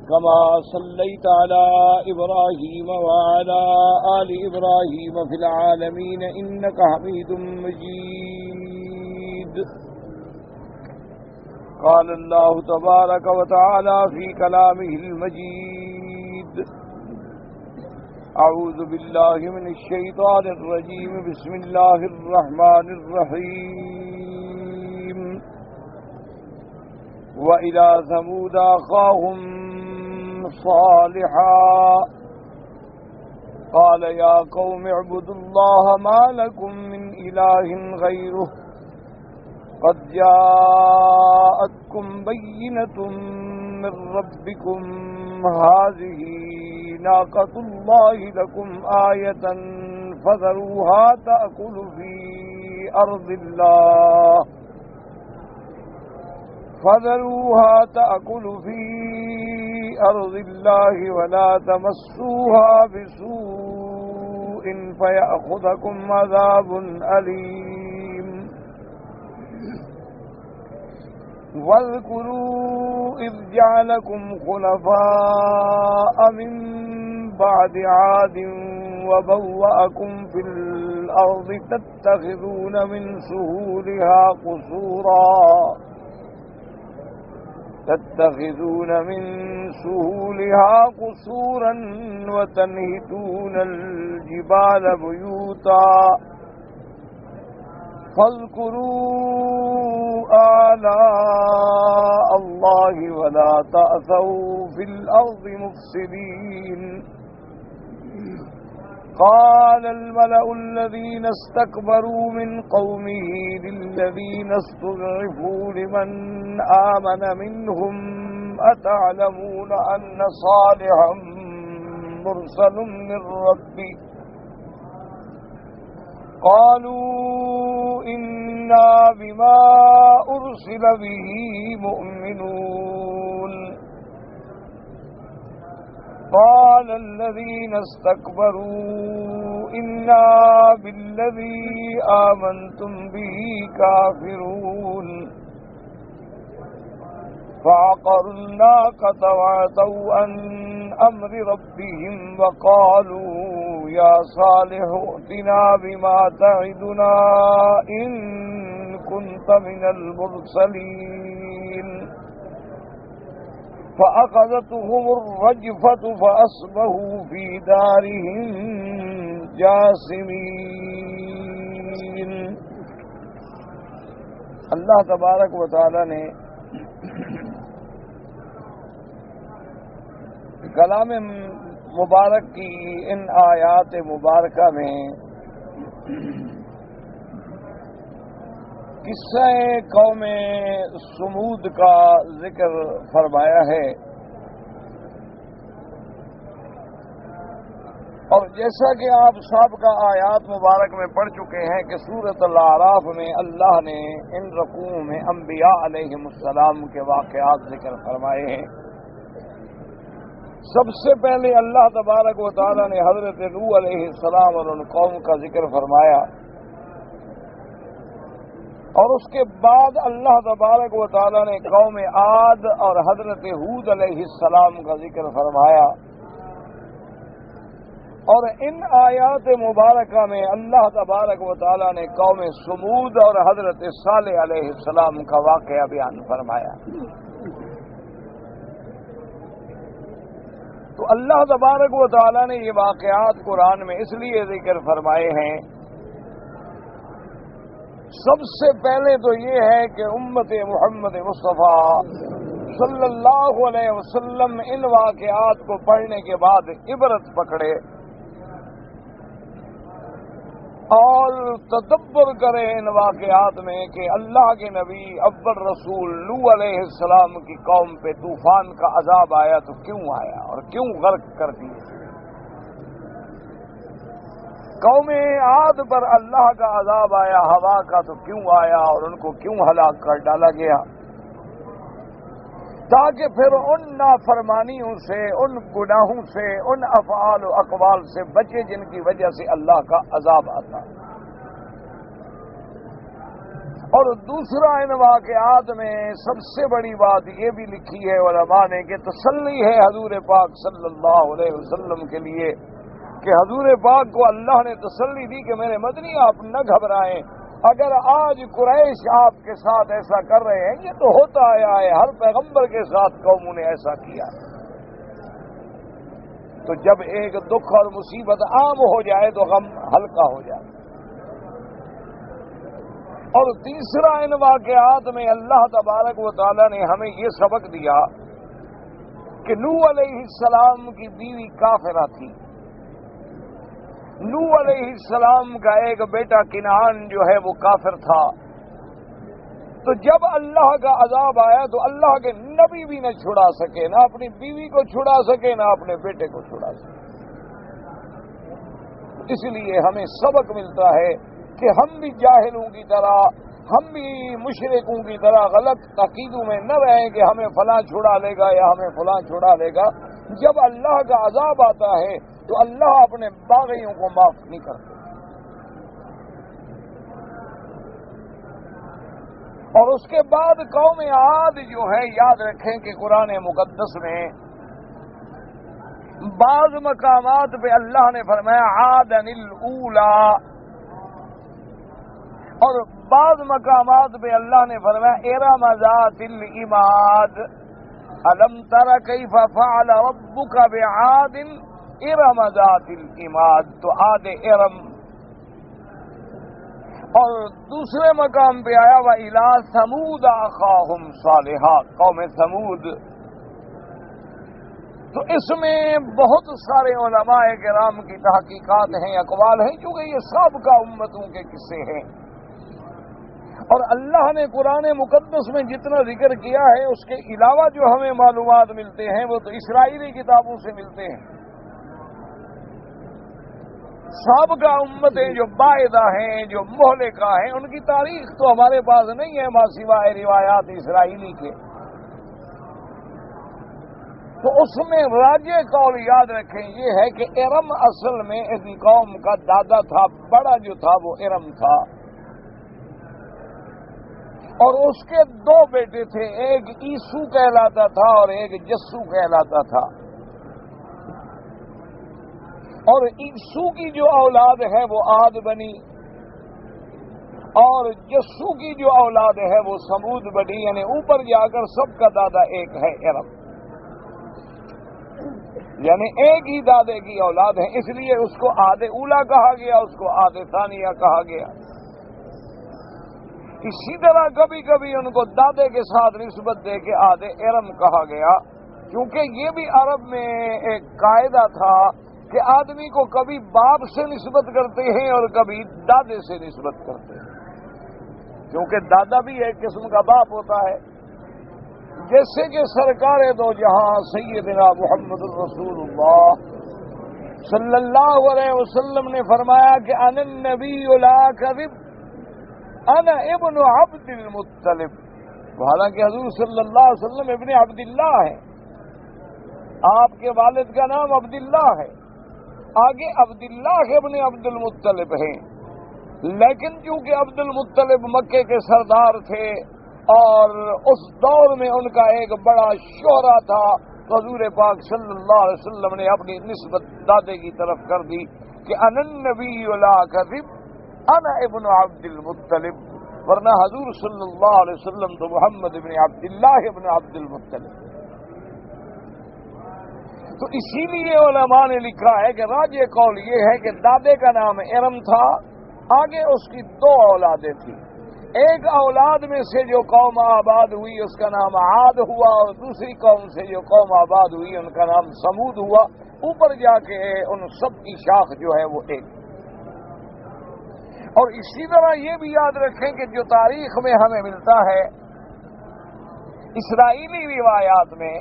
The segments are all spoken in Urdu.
كما صليت على إبراهيم وعلى آل إبراهيم في العالمين إنك حميد مجيد. قال الله تبارك وتعالى في كلامه المجيد: أعوذ بالله من الشيطان الرجيم. بسم الله الرحمن الرحيم. وإلى ثمود أخاهم صالحا قال يا قوم اعبدوا الله ما لكم من إله غيره قد جاءتكم بينة من ربكم هذه ناقة الله لكم آية فذروها تأكل في أرض الله ولا تمسوها بسوء فيأخذكم عذاب أليم. واذكروا إذ جعلكم خلفاء من بعد عاد وبوأكم في الأرض تتخذون من سهولها قصورا وتنحتون الجبال بيوتا فاذكروا آلاء الله ولا تأثوا في الأرض مفسدين. قال الملأ الذين استكبروا من قومه للذين استضعفوا لمن آمن منهم أتعلمون أن صالحا مرسل من ربه قالوا إنا بما أرسل به مؤمنون. قال الذين استكبروا إنا بالذي آمنتم به كافرون. فعقروا الناقة وعتوا عن أمر ربهم وقالوا يا صالح ائتنا بما تعدنا إن كنت من المرسلين. فأخذتهم الرجفة فأصبحوا في دارهم جاثمين. اللہ تبارک و تعالی نے کلام مبارک کی ان آیات مبارکہ میں قصہ قوم سمود کا ذکر فرمایا ہے، اور جیسا کہ آپ سابقہ آیات مبارک میں پڑھ چکے ہیں کہ سورۃ الاعراف میں اللہ نے ان رقوع میں انبیاء علیہم السلام کے واقعات ذکر فرمائے ہیں. سب سے پہلے اللہ تبارک و تعالی نے حضرت نوح علیہ السلام اور ان قوم کا ذکر فرمایا، اور اس کے بعد اللہ تبارک و تعالی نے قوم عاد اور حضرت ہود علیہ السلام کا ذکر فرمایا. اور ان آیات مبارکہ میں اللہ تبارک و تعالی نے قوم سمود اور حضرت صالح علیہ السلام کا واقعہ بیان فرمایا. تو اللہ تبارک و تعالی نے یہ واقعات قرآن میں اس لیے ذکر فرمائے ہیں، سب سے پہلے تو یہ ہے کہ امت محمد مصطفیٰ صلی اللہ علیہ وسلم ان واقعات کو پڑھنے کے بعد عبرت پکڑے اور تدبر کرے ان واقعات میں کہ اللہ کے نبی اول رسول نوح علیہ السلام کی قوم پہ طوفان کا عذاب آیا تو کیوں آیا اور کیوں غرق کر دیے. قوم عاد پر اللہ کا عذاب آیا ہوا کا تو کیوں آیا اور ان کو کیوں ہلاک کر ڈالا گیا، تاکہ پھر ان نافرمانیوں سے، ان گناہوں سے، ان افعال و اقوال سے بچے جن کی وجہ سے اللہ کا عذاب آتا. اور دوسرا ان واقعات میں سب سے بڑی بات یہ بھی لکھی ہے علماء نے کہ تسلی ہے حضور پاک صلی اللہ علیہ وسلم کے لیے کہ حضور پاک کو اللہ نے تسلی دی کہ میرے مدنی آپ نہ گھبرائیں، اگر آج قریش آپ کے ساتھ ایسا کر رہے ہیں یہ تو ہوتا آیا ہے، ہر پیغمبر کے ساتھ قوموں نے ایسا کیا ہے۔ تو جب ایک دکھ اور مصیبت عام ہو جائے تو غم ہلکا ہو جائے۔ اور تیسرا ان واقعات میں اللہ تبارک و تعالی نے ہمیں یہ سبق دیا کہ نوح علیہ السلام کی بیوی کافرہ تھی۔ نوح علیہ السلام کا ایک بیٹا کنعان جو ہے وہ کافر تھا، تو جب اللہ کا عذاب آیا تو اللہ کے نبی بھی نہ چھڑا سکے، نہ اپنی بیوی کو چھڑا سکے، نہ اپنے بیٹے کو چھڑا سکے۔ اس لیے ہمیں سبق ملتا ہے کہ ہم بھی جاہلوں کی طرح، ہم بھی مشرکوں کی طرح غلط عقیدوں میں نہ رہیں کہ ہمیں فلاں چھڑا لے گا یا ہمیں فلاں چھڑا لے گا۔ جب اللہ کا عذاب آتا ہے تو اللہ اپنے باغیوں کو معاف نہیں کرتے۔ اور اس کے بعد قوم عاد جو ہے، یاد رکھیں کہ قرآن مقدس میں بعض مقامات پہ اللہ نے فرمایا عادن الاولا، اور بعض مقامات پہ اللہ نے فرمایا ارم ذات العماد، الم تر کیف فعل ربک بعاد ارم ذات العماد، تو عاد ارم۔ اور دوسرے مقام پہ آیا وَإِلَىٰ ثَمُودَ أَخَاهُمْ صَالِحًا، قوم ثمود۔ تو اس میں بہت سارے علماء کرام کی تحقیقات ہیں، اقوال ہیں، چونکہ یہ سابقہ امتوں کے قصے ہیں، اور اللہ نے قرآن مقدس میں جتنا ذکر کیا ہے اس کے علاوہ جو ہمیں معلومات ملتے ہیں وہ تو اسرائیلی کتابوں سے ملتے ہیں۔ سابقہ امتیں جو باعدہ ہیں، جو مہلکہ ہیں، ان کی تاریخ تو ہمارے پاس نہیں ہے ماں سوائے روایات اسرائیلی کے۔ تو اس میں راجع قول یاد رکھیں یہ ہے کہ ارم اصل میں اس قوم کا دادا تھا، بڑا جو تھا وہ ارم تھا، اور اس کے دو بیٹے تھے، ایک عیسو کہلاتا تھا اور ایک جسو کہلاتا تھا۔ اور عیسو کی جو اولاد ہے وہ عاد بنی، اور جسو کی جو اولاد ہے وہ سمود بنی، یعنی اوپر جا کر سب کا دادا ایک ہے ارم، یعنی ایک ہی دادے کی اولاد ہے، اس لیے اس کو عاد اولا کہا گیا، اس کو عاد ثانیہ کہا گیا۔ اسی طرح کبھی کبھی ان کو دادے کے ساتھ نسبت دے کے عاد ارم کہا گیا، کیونکہ یہ بھی عرب میں ایک قاعدہ تھا کہ آدمی کو کبھی باپ سے نسبت کرتے ہیں اور کبھی دادے سے نسبت کرتے ہیں، کیونکہ دادا بھی ایک قسم کا باپ ہوتا ہے۔ جیسے کہ سرکار دو جہاں سیدنا محمد الرسول اللہ صلی اللہ علیہ وسلم نے فرمایا کہ انا النبی لا کذب، انا ابن عبد المطلب، حالانکہ حضور صلی اللہ علیہ وسلم ابن عبداللہ ہے، آپ کے والد کا نام عبداللہ ہے، آگے عبداللہ ابن عبد المطلب ہیں، لیکن چونکہ عبد المطلب مکے کے سردار تھے اور اس دور میں ان کا ایک بڑا شہرہ تھا، تو حضور پاک صلی اللہ علیہ وسلم نے اپنی نسبت دادے کی طرف کر دی کہ انا النبی لا کذب انا ابن عبد المطلب، ورنہ حضور صلی اللہ علیہ وسلم تو محمد ابن عبداللہ ابن عبد المطلب۔ تو اسی لیے علماء نے لکھا ہے کہ راجع قول یہ ہے کہ دادے کا نام ارم تھا، آگے اس کی دو اولادیں تھیں، ایک اولاد میں سے جو قوم آباد ہوئی اس کا نام عاد ہوا، اور دوسری قوم سے جو قوم آباد ہوئی ان کا نام سمود ہوا، اوپر جا کے ان سب کی شاخ جو ہے وہ ایک۔ اور اسی طرح یہ بھی یاد رکھیں کہ جو تاریخ میں ہمیں ملتا ہے اسرائیلی روایات میں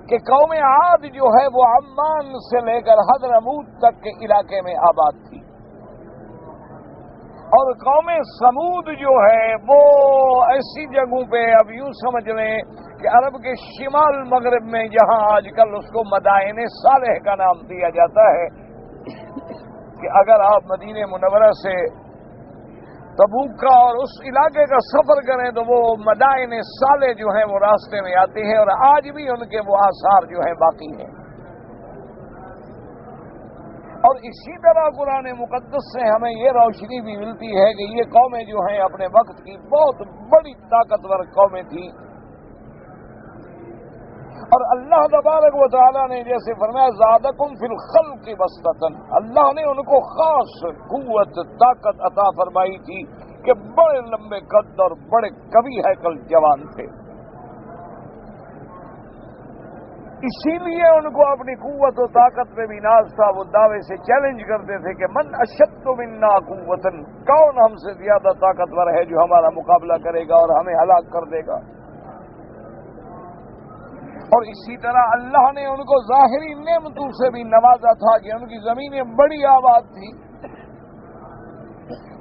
کہ قوم عاد جو ہے وہ عمان سے لے کر حضرموت تک کے علاقے میں آباد تھی، اور قوم سمود جو ہے وہ ایسی جگہوں پہ، اب یوں سمجھ لیں کہ عرب کے شمال مغرب میں جہاں آج کل اس کو مدائن صالح کا نام دیا جاتا ہے، کہ اگر آپ مدینہ منورہ سے تبوک کا اور اس علاقے کا سفر کریں تو وہ مدائن صالح جو ہیں وہ راستے میں آتے ہیں، اور آج بھی ان کے وہ آثار جو ہیں باقی ہیں۔ اور اسی طرح قرآن مقدس سے ہمیں یہ روشنی بھی ملتی ہے کہ یہ قومیں جو ہیں اپنے وقت کی بہت بڑی طاقتور قومیں تھیں، اور اللہ تبارک و تعالیٰ نے جیسے فرمایا زادکم فی الخلق بسطۃ، اللہ نے ان کو خاص قوت طاقت عطا فرمائی تھی کہ بڑے لمبے قد اور بڑے قوی ہیکل جوان تھے، اسی لیے ان کو اپنی قوت و طاقت میں بھی ناز تھا۔ وہ دعوے سے چیلنج کرتے تھے کہ من اشد منا قوتاً، کون ہم سے زیادہ طاقتور ہے جو ہمارا مقابلہ کرے گا اور ہمیں ہلاک کر دے گا۔ اور اسی طرح اللہ نے ان کو ظاہری نعمتوں سے بھی نوازا تھا کہ ان کی زمینیں بڑی آباد تھیں،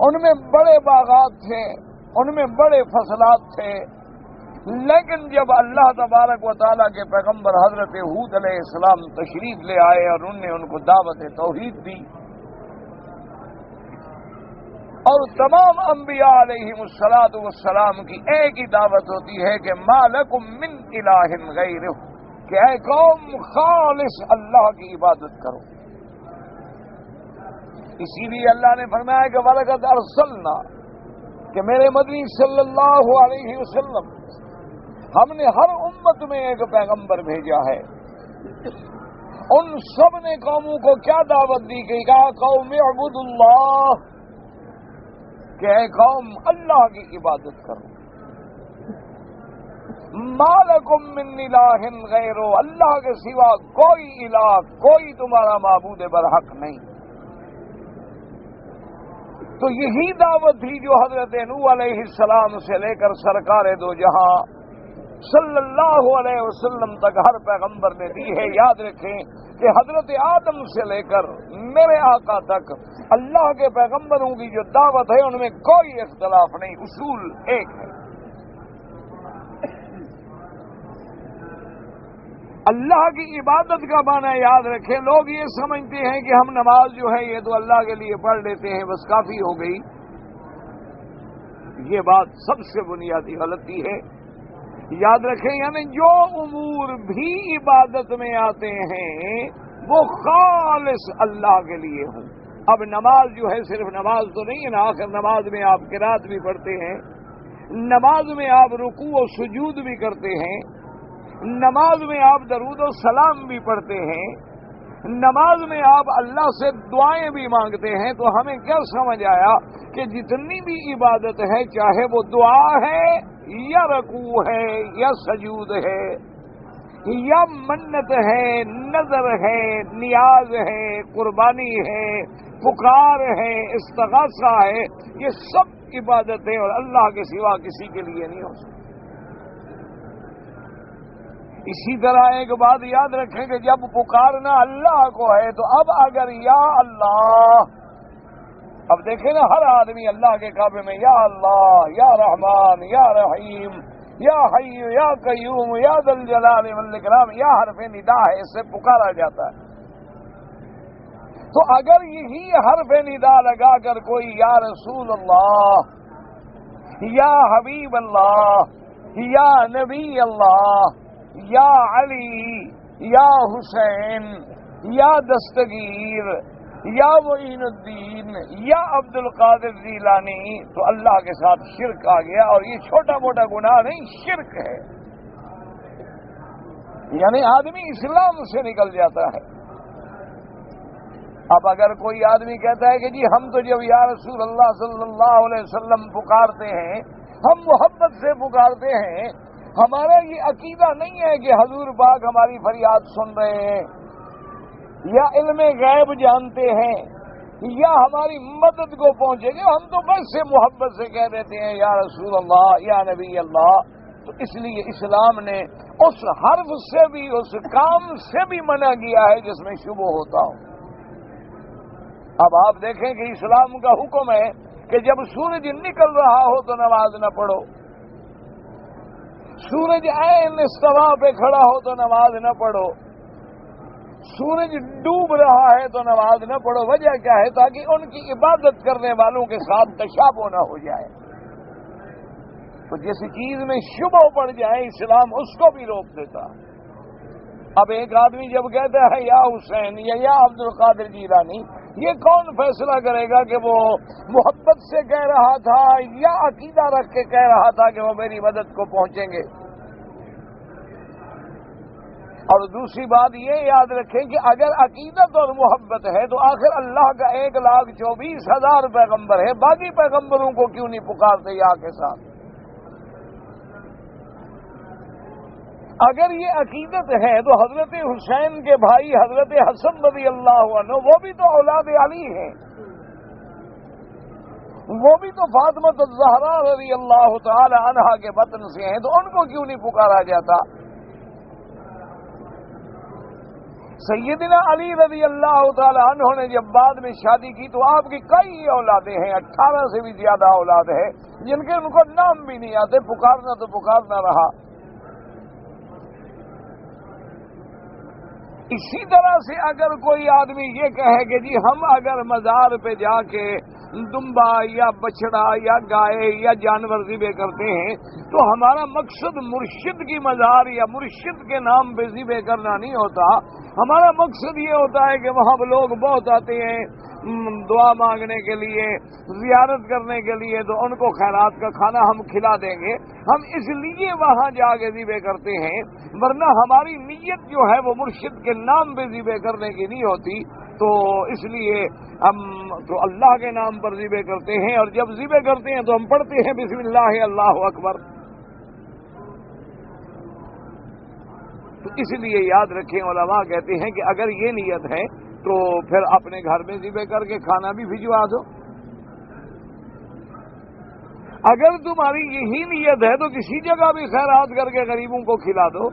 ان میں بڑے باغات تھے، ان میں بڑے فصلات تھے، لیکن جب اللہ تبارک و تعالیٰ کے پیغمبر حضرت ہود علیہ السلام تشریف لے آئے اور انہوں نے ان کو دعوت توحید دی، اور تمام انبیاء علیہم السلام کی ایک ہی دعوت ہوتی ہے کہ ما لکم من الہ غیرہ، کہ اے قوم خالص اللہ کی عبادت کرو۔ اسی لیے اللہ نے فرمایا کہ وَلَقَدْ أَرْسَلْنَا، کہ میرے مدنی صلی اللہ علیہ وسلم ہم نے ہر امت میں ایک پیغمبر بھیجا ہے، ان سب نے قوموں کو کیا دعوت دی کہ یا قوم اعبدوا اللہ، کہ اے قوم اللہ کی عبادت کرو، ما لکم من الہ غیرہ، اللہ کے سوا کوئی الہ، کوئی تمہارا معبود برحق نہیں۔ تو یہی دعوت تھی جو حضرت نوح علیہ السلام سے لے کر سرکار دو جہاں صلی اللہ علیہ وسلم تک ہر پیغمبر نے دی ہے۔ یاد رکھیں کہ حضرت آدم سے لے کر میرے آقا تک اللہ کے پیغمبروں کی جو دعوت ہے ان میں کوئی اختلاف نہیں، اصول ایک ہے۔ اللہ کی عبادت کا معنی یاد رکھیں، لوگ یہ سمجھتے ہیں کہ ہم نماز جو ہے یہ تو اللہ کے لیے پڑھ لیتے ہیں بس کافی ہو گئی، یہ بات سب سے بنیادی غلطی ہے۔ یاد رکھیں یعنی جو امور بھی عبادت میں آتے ہیں وہ خالص اللہ کے لیے ہوں۔ اب نماز جو ہے صرف نماز تو نہیں ہے نا، آخر نماز میں آپ قرات بھی پڑھتے ہیں، نماز میں آپ رکوع و سجود بھی کرتے ہیں، نماز میں آپ درود و سلام بھی پڑھتے ہیں، نماز میں آپ اللہ سے دعائیں بھی مانگتے ہیں۔ تو ہمیں کیا سمجھ آیا کہ جتنی بھی عبادت ہے، چاہے وہ دعا ہے یا رکوع ہے یا سجود ہے یا منت ہے، نظر ہے، نیاز ہے، قربانی ہے، پکار ہے، استغاثہ ہے، یہ سب عبادت ہے اور اللہ کے سوا کسی کے لیے نہیں ہو سکتی۔ اسی طرح ایک بات یاد رکھیں کہ جب پکارنا اللہ کو ہے تو اب اگر یا اللہ، اب دیکھیں نا ہر آدمی اللہ کے کعبے میں یا اللہ، یا رحمان، یا رحیم، یا حی، یا قیوم، یا ذی الجلال والاکرام، یا حرف ندا ہے، اس سے پکارا جاتا ہے۔ تو اگر یہی حرف ندا لگا کر کوئی یا رسول اللہ، یا حبیب اللہ، یا نبی اللہ، یا علی، یا حسین، یا دستگیر، یا معین الدین، یا عبد القادر جیلانی، تو اللہ کے ساتھ شرک آ گیا، اور یہ چھوٹا موٹا گناہ نہیں، شرک ہے، یعنی آدمی اسلام سے نکل جاتا ہے۔ اب اگر کوئی آدمی کہتا ہے کہ جی ہم تو جب یا رسول اللہ صلی اللہ علیہ وسلم پکارتے ہیں ہم محبت سے پکارتے ہیں، ہمارا یہ عقیدہ نہیں ہے کہ حضور پاک ہماری فریاد سن رہے ہیں یا علم غیب جانتے ہیں یا ہماری مدد کو پہنچے گے، ہم تو بس سے محبت سے کہہ دیتے ہیں یا رسول اللہ، یا نبی اللہ۔ تو اس لیے اسلام نے اس حرف سے بھی، اس کام سے بھی منع کیا ہے جس میں شبہ ہوتا ہو۔ اب آپ دیکھیں کہ اسلام کا حکم ہے کہ جب سورج نکل رہا ہو تو نماز نہ پڑھو، سورج عین استوا پہ کھڑا ہو تو نماز نہ پڑھو، سورج ڈوب رہا ہے تو نماز نہ پڑھو، وجہ کیا ہے؟ تاکہ ان کی عبادت کرنے والوں کے ساتھ تشابہ نہ ہو جائے۔ تو جس چیز میں شبہ پڑ جائے اسلام اس کو بھی روک دیتا۔ اب ایک آدمی جب کہتا ہے یا حسین یا عبد القادر جیلانی، یہ کون فیصلہ کرے گا کہ وہ محبت سے کہہ رہا تھا یا عقیدہ رکھ کے کہہ رہا تھا کہ وہ میری مدد کو پہنچیں گے؟ اور دوسری بات یہ یاد رکھیں کہ اگر عقیدت اور محبت ہے تو آخر اللہ کا 1,24,000 پیغمبر ہے، باقی پیغمبروں کو کیوں نہیں پکارتے یا کے ساتھ؟ اگر یہ عقیدت ہے تو حضرت حسین کے بھائی حضرت حسن رضی اللہ عنہ وہ بھی تو اولاد علی ہیں، وہ بھی تو فاطمہ الزہرا رضی اللہ تعالی عنہا کے بطن سے ہیں، تو ان کو کیوں نہیں پکارا جاتا؟ سیدنا علی رضی اللہ تعالی عنہ نے جب بعد میں شادی کی تو آپ کی کئی اولادیں ہیں، 18 سے بھی زیادہ اولاد ہے جن کے ان کو نام بھی نہیں آتے، پکارنا تو پکارنا رہا۔ اسی طرح سے اگر کوئی آدمی یہ کہے کہ جی ہم اگر مزار پہ جا کے دمبا یا بچڑا یا گائے یا جانور ذبح کرتے ہیں تو ہمارا مقصد مرشد کی مزار یا مرشد کے نام پہ ذبح کرنا نہیں ہوتا، ہمارا مقصد یہ ہوتا ہے کہ وہاں لوگ بہت آتے ہیں دعا مانگنے کے لیے، زیارت کرنے کے لیے، تو ان کو خیرات کا کھانا ہم کھلا دیں گے، ہم اس لیے وہاں جا کے ذبح کرتے ہیں، ورنہ ہماری نیت جو ہے وہ مرشد کے نام پہ ذبح کرنے کی نہیں ہوتی۔ تو اس لیے ہم تو اللہ کے نام پر ذبح کرتے ہیں، اور جب ذبح کرتے ہیں تو ہم پڑھتے ہیں بسم اللہ اللہ اکبر۔ تو اس لیے یاد رکھیں، علماء کہتے ہیں کہ اگر یہ نیت ہے تو پھر اپنے گھر میں ذبح کر کے کھانا بھی بھجوا دو۔ اگر تمہاری یہی نیت ہے تو کسی جگہ بھی خیرات کر کے غریبوں کو کھلا دو،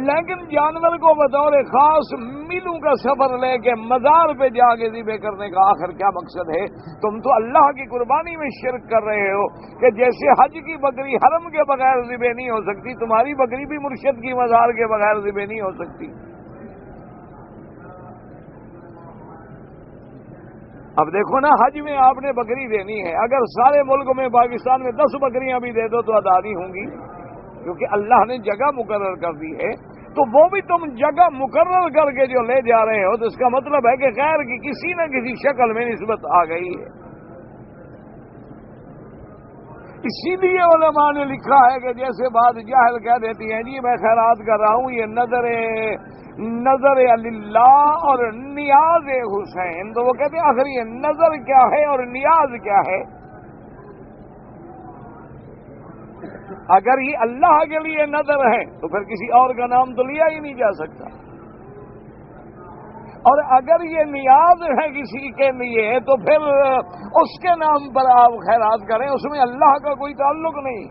لیکن جانور کو بطور خاص میلوں کا سفر لے کے مزار پہ جا کے ذبح کرنے کا آخر کیا مقصد ہے؟ تم تو اللہ کی قربانی میں شرک کر رہے ہو کہ جیسے حج کی بکری حرم کے بغیر ذبح نہیں ہو سکتی، تمہاری بکری بھی مرشد کی مزار کے بغیر ذبح نہیں ہو سکتی۔ اب دیکھو نا، حج میں آپ نے بکری دینی ہے، اگر سارے ملک میں پاکستان میں 10 بکریاں بھی دے دو تو ادا نہیں ہوں گی، کیونکہ اللہ نے جگہ مقرر کر دی ہے۔ تو وہ بھی تم جگہ مقرر کر کے جو لے جا رہے ہو تو اس کا مطلب ہے کہ خیر کی کسی نہ کسی شکل میں نسبت آ گئی ہے۔ اسی لیے علماء نے لکھا ہے کہ جیسے بات جاہل کہہ دیتی ہیں جی میں خیرات کر رہا ہوں، یہ نظر اللہ اور نیاز حسین، تو وہ کہتے ہیں آخر یہ نظر کیا ہے اور نیاز کیا ہے؟ اگر یہ اللہ کے لیے نظر ہے تو پھر کسی اور کا نام تو لیا ہی نہیں جا سکتا، اور اگر یہ نیاز ہے کسی کے لیے تو پھر اس کے نام پر آپ خیرات کریں، اس میں اللہ کا کوئی تعلق نہیں۔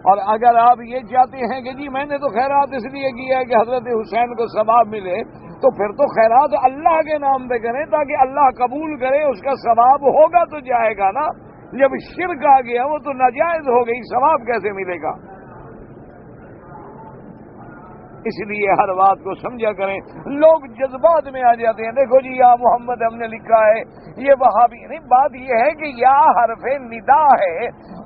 اور اگر آپ یہ چاہتے ہیں کہ جی میں نے تو خیرات اس لیے کی ہے کہ حضرت حسین کو ثواب ملے، تو پھر تو خیرات اللہ کے نام پہ کریں تاکہ اللہ قبول کرے، اس کا ثواب ہوگا تو جائے گا نا۔ جب شرک آ گیا وہ تو ناجائز ہو گئی، ثواب کیسے ملے گا؟ اس لیے ہر بات کو سمجھا کریں۔ لوگ جذبات میں آ جاتے ہیں، دیکھو جی یا محمد ہم نے لکھا ہے، یہ وہابی نہیں، بات یہ ہے کہ یا حرف ندا ہے،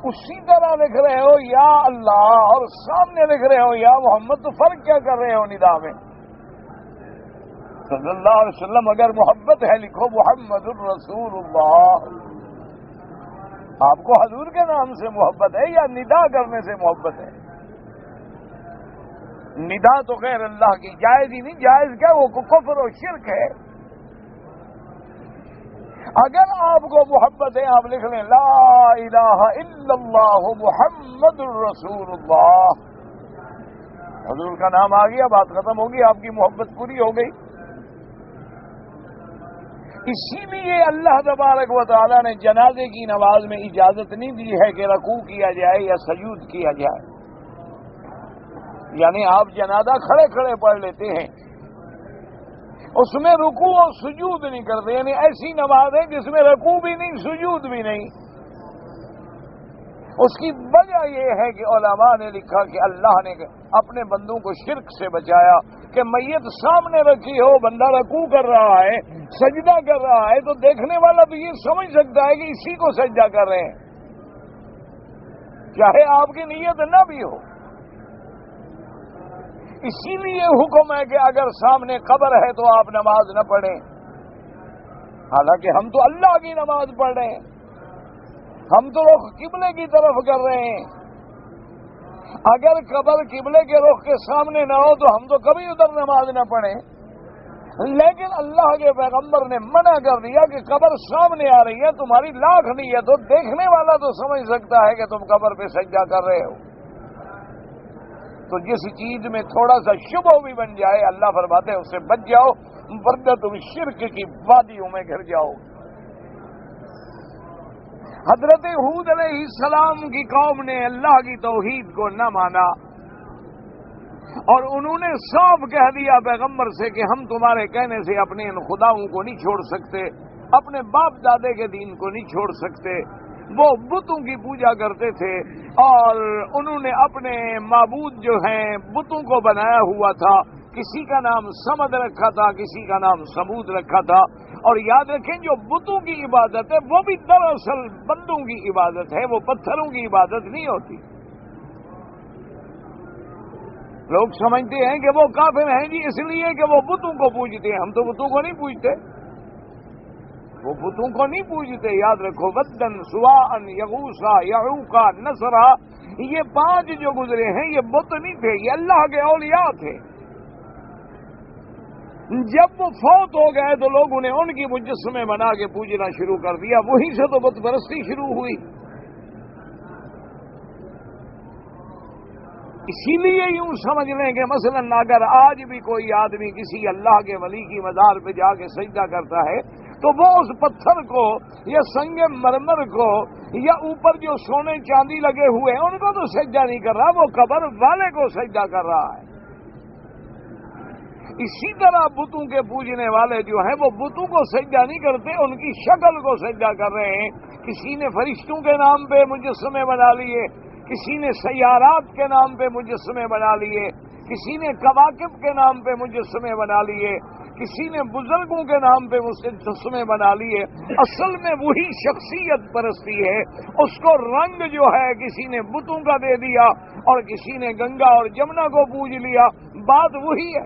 اسی طرح لکھ رہے ہو یا اللہ اور سامنے لکھ رہے ہو یا محمد، تو فرق کیا کر رہے ہو ندا میں؟ صلی اللہ علیہ وسلم اگر محبت ہے لکھو محمد الرسول اللہ۔ آپ کو حضور کے نام سے محبت ہے یا ندا کرنے سے محبت ہے؟ ندا تو غیر اللہ کی جائز ہی نہیں، جائز کیا وہ کفر و شرک ہے۔ اگر آپ کو محبت ہے آپ لکھ لیں لا الہ الا اللہ محمد الرسول اللہ، حضور کا نام آ گیا، بات ختم ہوگی، آپ کی محبت پوری ہو گئی۔ اسی لیے اللہ تبارک و تعالی نے جنازے کی نماز میں اجازت نہیں دی ہے کہ رکوع کیا جائے یا سجود کیا جائے، یعنی آپ جنازہ کھڑے کھڑے پڑھ لیتے ہیں، اس میں رکوع اور سجود نہیں کرتے، یعنی ایسی نماز ہے جس میں رکوع بھی نہیں سجود بھی نہیں۔ اس کی وجہ یہ ہے کہ علماء نے لکھا کہ اللہ نے اپنے بندوں کو شرک سے بچایا کہ میت سامنے رکھی ہو، بندہ رکوع کر رہا ہے، سجدہ کر رہا ہے، تو دیکھنے والا تو یہ سمجھ سکتا ہے کہ اسی کو سجدہ کر رہے ہیں، چاہے آپ کی نیت نہ بھی ہو۔ اسی لیے حکم ہے کہ اگر سامنے قبر ہے تو آپ نماز نہ پڑھیں، حالانکہ ہم تو اللہ کی نماز پڑھ رہے ہیں، ہم تو رخ قبلے کی طرف کر رہے ہیں۔ اگر قبر قبلے کے رخ کے سامنے نہ ہو تو ہم تو کبھی ادھر نماز نہ پڑھیں، لیکن اللہ کے پیغمبر نے منع کر دیا کہ قبر سامنے آ رہی ہے، تمہاری لاکھ نیت ہو، دیکھنے والا تو سمجھ سکتا ہے کہ تم قبر پہ سجدہ کر رہے ہو۔ تو جس چیز میں تھوڑا سا شبہ بھی بن جائے، اللہ فرماتے ہیں اس سے بچ جاؤ، ورنہ تم شرک کی وادیوں میں گر جاؤ۔ حضرت ہود علیہ السلام کی قوم نے اللہ کی توحید کو نہ مانا، اور انہوں نے صاف کہہ دیا پیغمبر سے کہ ہم تمہارے کہنے سے اپنے ان خداؤں کو نہیں چھوڑ سکتے، اپنے باپ دادے کے دین کو نہیں چھوڑ سکتے۔ وہ بتوں کی پوجا کرتے تھے، اور انہوں نے اپنے معبود جو ہیں بتوں کو بنایا ہوا تھا، کسی کا نام سمد رکھا تھا، کسی کا نام سمود رکھا تھا۔ اور یاد رکھیں جو بتوں کی عبادت ہے وہ بھی دراصل بندوں کی عبادت ہے، وہ پتھروں کی عبادت نہیں ہوتی۔ لوگ سمجھتے ہیں کہ وہ کافر ہیں جی اس لیے کہ وہ بتوں کو پوجتے ہیں، ہم تو بتوں کو نہیں پوجتے، وہ بتوں کو نہیں پوجتے۔ یاد رکھو، ودن، سواعن، یغوثا، یعوقا، نصرا، یہ 5 جو گزرے ہیں یہ بت نہیں تھے، یہ اللہ کے اولیاء تھے۔ جب وہ فوت ہو گئے تو لوگوں نے ان کی مجسمے بنا کے پوجنا شروع کر دیا، وہیں سے تو بت پرستی شروع ہوئی۔ اسی لیے یوں سمجھ لیں کہ مثلا اگر آج بھی کوئی آدمی کسی اللہ کے ولی کی مزار پہ جا کے سجدہ کرتا ہے تو وہ اس پتھر کو یا سنگ مرمر کو یا اوپر جو سونے چاندی لگے ہوئے ہیں ان کو تو سجدہ نہیں کر رہا، وہ قبر والے کو سجدہ کر رہا ہے۔ اسی طرح بتوں کے پوجنے والے جو ہیں وہ بتوں کو سجدہ نہیں کرتے، ان کی شکل کو سجدہ کر رہے ہیں۔ کسی نے فرشتوں کے نام پہ مجسمے بنا لیے، کسی نے سیارات کے نام پہ مجسمے بنا لیے، کسی نے کواکب کے نام پہ مجسمے بنا لیے، کسی نے بزرگوں کے نام پہ مجسمے بنا لیے۔ اصل میں وہی شخصیت پرستی ہے، اس کو رنگ جو ہے کسی نے بتوں کا دے دیا اور کسی نے گنگا اور جمنا کو پوج لیا، بات وہی ہے۔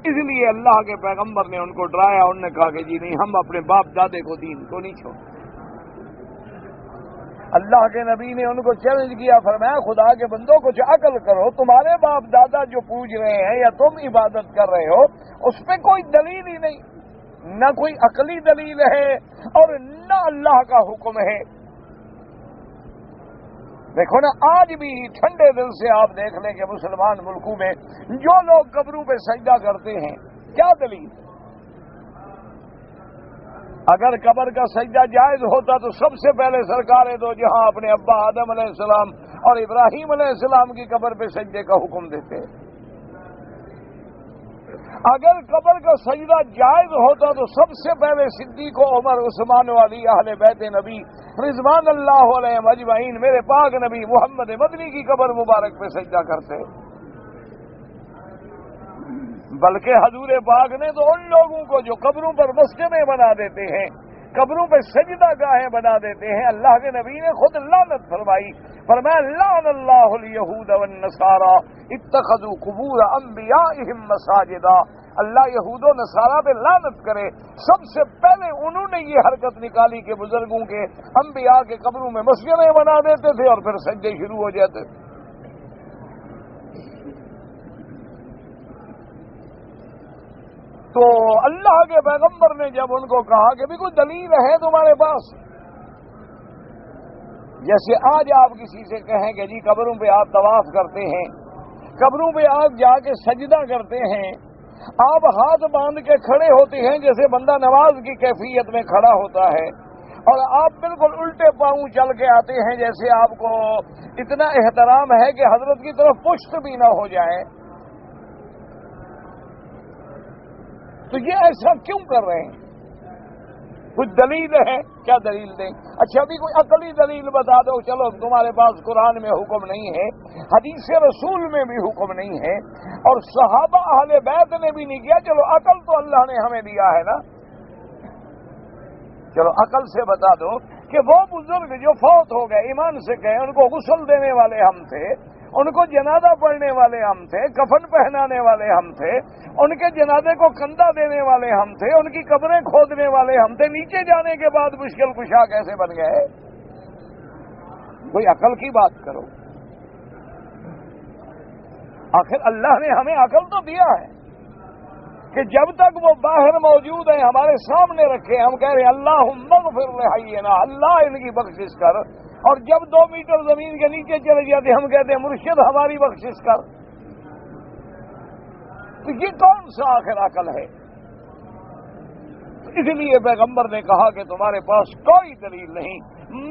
اس لیے اللہ کے پیغمبر نے ان کو ڈرایا، انہوں نے کہا کہ جی نہیں، ہم اپنے باپ دادے کو دین کو نہیں چھوڑیں۔ اللہ کے نبی نے ان کو چیلنج کیا، فرمایا خدا کے بندوں کچھ عقل کرو، تمہارے باپ دادا جو پوج رہے ہیں یا تم عبادت کر رہے ہو اس پہ کوئی دلیل ہی نہیں، نہ کوئی عقلی دلیل ہے اور نہ اللہ کا حکم ہے۔ دیکھو نا، آج بھی ٹھنڈے دل سے آپ دیکھ لیں کہ مسلمان ملکوں میں جو لوگ قبروں پہ سجدہ کرتے ہیں، کیا دلیل؟ اگر قبر کا سجدہ جائز ہوتا تو سب سے پہلے سرکار دو جہاں اپنے ابا آدم علیہ السلام اور ابراہیم علیہ السلام کی قبر پہ سجدے کا حکم دیتے۔ اگر قبر کا سجدہ جائز ہوتا تو سب سے پہلے صدیق و عمر، عثمان و علی، اہل بیت نبی رضوان اللہ علیہم اجمعین، میرے پاک نبی محمد مدنی کی قبر مبارک پہ سجدہ کرتے۔ بلکہ حضور پاک نے تو ان لوگوں کو جو قبروں پر مسجدیں بنا دیتے ہیں، قبروں پہ سجدہ گاہیں بنا دیتے ہیں، اللہ کے نبی نے خود لعنت فرمائی، فرمایا لعن اللہ الیہود والنصارى اتخذوا قبور انبیائہم مساجدا۔ اللہ یہود و نصارہ پہ لعنت کرے، سب سے پہلے انہوں نے یہ حرکت نکالی کہ بزرگوں کے، انبیاء کے قبروں میں مسجدیں بنا دیتے تھے اور پھر سجدے شروع ہو جاتے تھے۔ تو اللہ کے پیغمبر نے جب ان کو کہا کہ بھی کوئی دلیل ہے تمہارے پاس، جیسے آج آپ کسی سے کہیں کہ جی قبروں پہ آپ طواف کرتے ہیں، قبروں پہ آپ جا کے سجدہ کرتے ہیں، آپ ہاتھ باندھ کے کھڑے ہوتے ہیں جیسے بندہ نماز کی کیفیت میں کھڑا ہوتا ہے، اور آپ بالکل الٹے پاؤں چل کے آتے ہیں جیسے آپ کو اتنا احترام ہے کہ حضرت کی طرف پشت بھی نہ ہو جائے، تو یہ ایسا کیوں کر رہے ہیں؟ کچھ دلیل ہے؟ کیا دلیل دیں؟ اچھا ابھی کوئی عقلی دلیل بتا دو، چلو تمہارے پاس قرآن میں حکم نہیں ہے، حدیث رسول میں بھی حکم نہیں ہے، اور صحابہ اہل بیت نے بھی نہیں کیا، چلو عقل تو اللہ نے ہمیں دیا ہے نا، چلو عقل سے بتا دو کہ وہ بزرگ جو فوت ہو گئے ایمان سے گئے، ان کو غسل دینے والے ہم تھے، ان کو جنازہ پڑھنے والے ہم تھے، کفن پہنانے والے ہم تھے، ان کے جنازے کو کندھا دینے والے ہم تھے، ان کی قبریں کھودنے والے ہم تھے، نیچے جانے کے بعد مشکل کشا کیسے بن گئے؟ کوئی عقل کی بات کرو، آخر اللہ نے ہمیں عقل تو دیا ہے کہ جب تک وہ باہر موجود ہیں ہمارے سامنے رکھے، ہم کہہ رہے ہیں اللہم اغفر لحینا، اللہ ان کی بخشش کر، اور جب 2 میٹر زمین کے نیچے چلے جاتے ہم کہتے ہیں مرشد ہماری بخشش کر، تو یہ کون سا آخر عقل ہے؟ اس لیے پیغمبر نے کہا کہ تمہارے پاس کوئی دلیل نہیں،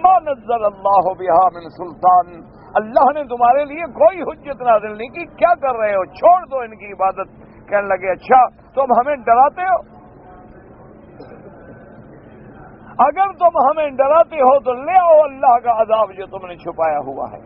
ما نزل اللہ بہا من سلطان، اللہ نے تمہارے لیے کوئی حجت نازل نہیں کی، کیا کر رہے ہو؟ چھوڑ دو ان کی عبادت۔ کہنے لگے اچھا تم ہمیں ڈراتے ہو، اگر تم ہمیں ڈراتے ہو تو لے آؤ اللہ کا عذاب جو تم نے چھپایا ہوا ہے۔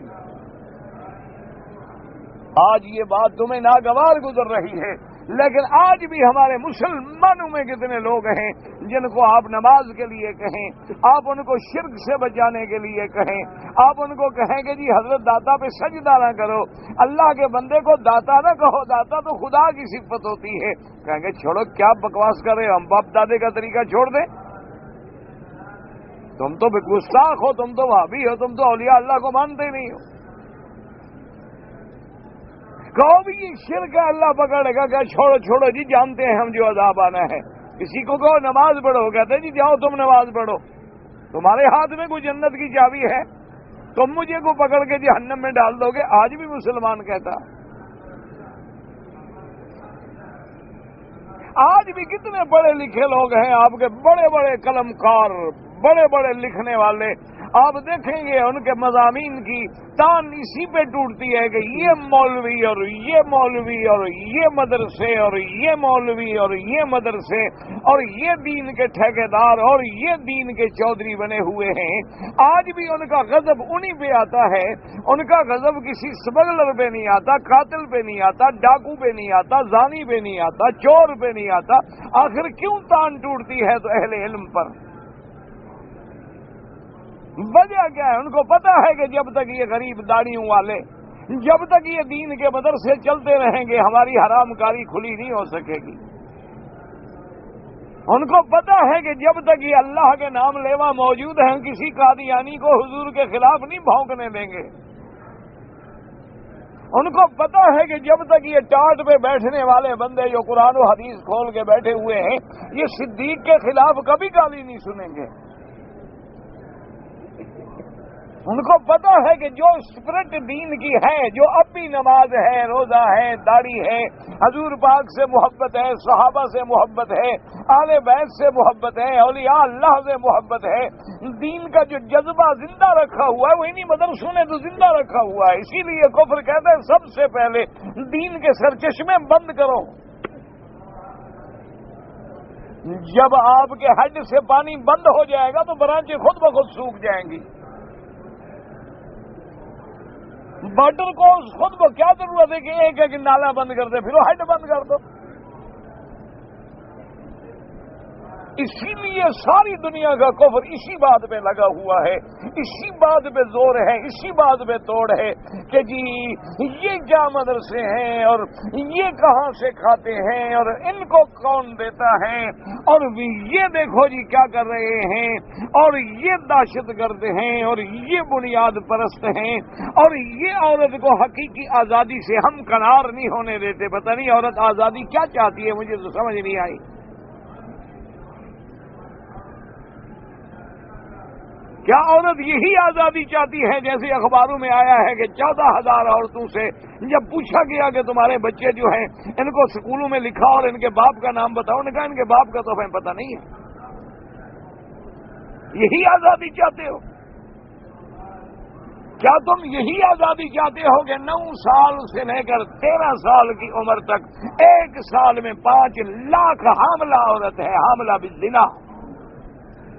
آج یہ بات تمہیں ناگوار گزر رہی ہے، لیکن آج بھی ہمارے مسلمانوں میں کتنے لوگ ہیں جن کو آپ نماز کے لیے کہیں، آپ ان کو شرک سے بچانے کے لیے کہیں، آپ ان کو کہیں کہ جی حضرت داتا پہ سجدہ نہ کرو، اللہ کے بندے کو داتا نہ کہو، داتا تو خدا کی صفت ہوتی ہے، کہیں گے چھوڑو کیا بکواس کر رہے ہو، ہم باپ دادے کا طریقہ چھوڑ دیں؟ تم تو گستاخ ہو، تم تو وہابی ہو، تم تو اولیاء اللہ کو مانتے نہیں ہو۔ کہو بھی یہ شرک ہے، اللہ پکڑے گا کہ چھوڑو چھوڑو جی جانتے ہیں ہم جو عذاب آنا ہے۔ کسی کو کہو نماز پڑھو، کہتے جی جاؤ تم نماز پڑھو، تمہارے ہاتھ میں کوئی جنت کی چابی ہے، تم مجھے کو پکڑ کے جہنم میں ڈال دو گے۔ آج بھی مسلمان کہتا، آج بھی کتنے پڑھے لکھے لوگ ہیں آپ کے، بڑے بڑے قلم کار، بڑے بڑے لکھنے والے، آپ دیکھیں گے ان کے مضامین کی تان اسی پہ ٹوٹتی ہے کہ یہ مولوی اور یہ مولوی اور یہ مدرسے اور یہ مولوی اور یہ مدرسے اور یہ دین کے ٹھیکیدار اور یہ دین کے چودھری بنے ہوئے ہیں۔ آج بھی ان کا غضب انہی پہ آتا ہے، ان کا غضب کسی اسمگلر پہ نہیں آتا، قاتل پہ نہیں آتا، ڈاکو پہ نہیں آتا، زانی پہ نہیں آتا، چور پہ نہیں آتا۔ آخر کیوں تان ٹوٹتی ہے؟ تو اہل علم پر۔ وجہ کیا ہے؟ ان کو پتا ہے کہ جب تک یہ غریب داڑیوں والے، جب تک یہ دین کے مدرسے چلتے رہیں گے ہماری حرام کاری کھلی نہیں ہو سکے گی۔ ان کو پتا ہے کہ جب تک یہ اللہ کے نام لیوا موجود ہیں کسی قادیانی کو حضور کے خلاف نہیں بھونکنے دیں گے۔ ان کو پتا ہے کہ جب تک یہ ٹاٹ پہ بیٹھنے والے بندے جو قرآن و حدیث کھول کے بیٹھے ہوئے ہیں یہ صدیق کے خلاف کبھی گالی نہیں سنیں گے۔ ان کو پتا ہے کہ جو اسپرٹ دین کی ہے، جو اب بھی نماز ہے، روزہ ہے، داڑھی ہے، حضور پاک سے محبت ہے، صحابہ سے محبت ہے، آل بیت سے محبت ہے، اولیاء اللہ سے محبت ہے، دین کا جو جذبہ زندہ رکھا ہوا ہے وہ انہی مدرسوں نے تو زندہ رکھا ہوا ہے۔ اسی لیے کفر کہتا ہے سب سے پہلے دین کے سرچشمے بند کرو۔ جب آپ کے ہڈ سے پانی بند ہو جائے گا تو برانچیں خود بخود سوکھ جائیں گی۔ واٹر کو خود کو کیا ضرورت ہے کہ ایک نالا بند کر دے، پھر وہ ہیڈ بند کر دو۔ اسی لیے ساری دنیا کا کفر اسی بات پہ لگا ہوا ہے، اسی بات پہ زور ہے، اسی بات پہ توڑ ہے کہ جی یہ کیا مدرسے ہیں اور یہ کہاں سے کھاتے ہیں اور ان کو کون دیتا ہے، اور یہ دیکھو جی کیا کر رہے ہیں، اور یہ دہشت گرد ہیں اور یہ بنیاد پرست ہیں، اور یہ عورت کو حقیقی آزادی سے ہم کنار نہیں ہونے دیتے۔ پتہ نہیں عورت آزادی کیا چاہتی ہے، مجھے تو سمجھ نہیں آئی۔ کیا عورت یہی آزادی چاہتی ہے جیسے اخباروں میں آیا ہے کہ 14,000 عورتوں سے جب پوچھا گیا کہ تمہارے بچے جو ہیں ان کو سکولوں میں لکھا اور ان کے باپ کا نام بتاؤ، نے کہا ان کے باپ کا تو ہمیں پتہ نہیں ہے۔ یہی آزادی چاہتے ہو؟ کیا تم یہی آزادی چاہتے ہو کہ 9 سال سے لے کر 13 سال کی عمر تک 1 سال میں 5 لاکھ حاملہ عورت ہے، حاملہ بالزنا،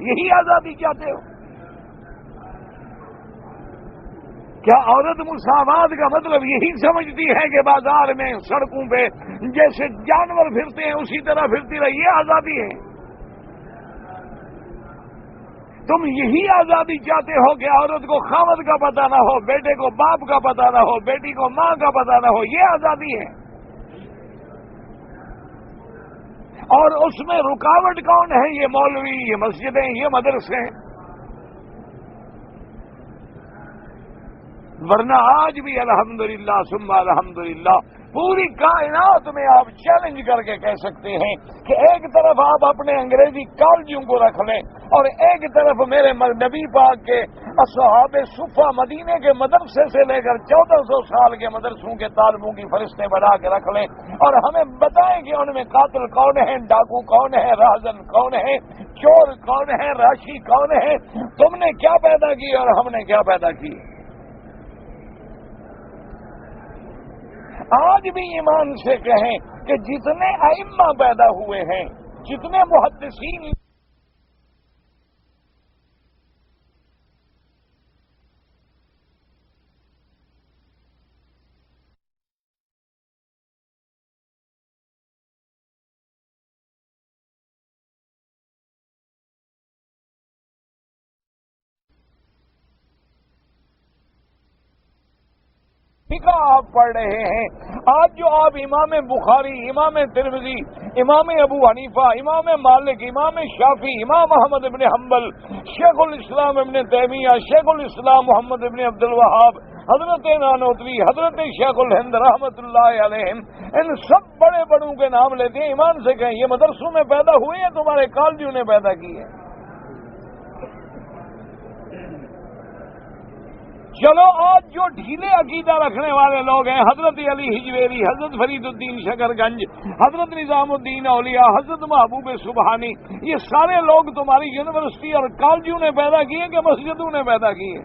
یہی آزادی چاہتے ہو؟ کیا عورت مساوات کا مطلب یہی سمجھتی ہے کہ بازار میں سڑکوں پہ جیسے جانور پھرتے ہیں اسی طرح پھرتی رہے؟ یہ آزادی ہے؟ تم یہی آزادی چاہتے ہو کہ عورت کو خاوند کا پتہ نہ ہو، بیٹے کو باپ کا پتہ نہ ہو، بیٹی کو ماں کا پتہ نہ ہو؟ یہ آزادی ہے؟ اور اس میں رکاوٹ کون ہے؟ یہ مولوی، یہ مسجدیں، یہ مدرسے۔ ورنہ آج بھی الحمدللہ ثم الحمدللہ پوری کائنات میں آپ چیلنج کر کے کہہ سکتے ہیں کہ ایک طرف آپ اپنے انگریزی کالجوں کو رکھ لیں اور ایک طرف میرے نبی پاک کے اصحاب صفہ مدینے کے مدرسے سے لے کر 1400 سال کے مدرسوں کے طالبوں کی فہرستیں بنا کے رکھ لیں اور ہمیں بتائیں کہ ان میں قاتل کون ہیں، ڈاکو کون ہے، راہزن کون ہے، چور کون ہے، راشی کون ہے۔ تم نے کیا پیدا کی اور ہم نے کیا پیدا کی؟ آج بھی ایمان سے کہیں کہ جتنے ائمہ پیدا ہوئے ہیں، جتنے محدثین فقہ آپ پڑھ رہے ہیں، آج جو آپ امام بخاری، امام ترمذی، امام ابو حنیفہ، امام مالک، امام شافعی، امام احمد ابن حنبل، شیخ الاسلام ابن تیمیہ، شیخ الاسلام محمد ابن عبد الوہاب، حضرت نانوتوی، حضرت شیخ الہند رحمت اللہ علیہم، ان سب بڑے بڑوں کے نام لیتے ہیں، ایمان سے کہیں یہ مدرسوں میں پیدا ہوئے ہیں، تمہارے کالجوں نے پیدا کی ہے؟ چلو آج جو ڈھیلے عقیدہ رکھنے والے لوگ ہیں، حضرت علی حجویری، حضرت فرید الدین شکر گنج، حضرت نظام الدین اولیاء، حضرت محبوب سبحانی، یہ سارے لوگ تمہاری یونیورسٹی اور کالجوں نے پیدا کیے کہ مسجدوں نے پیدا کیے؟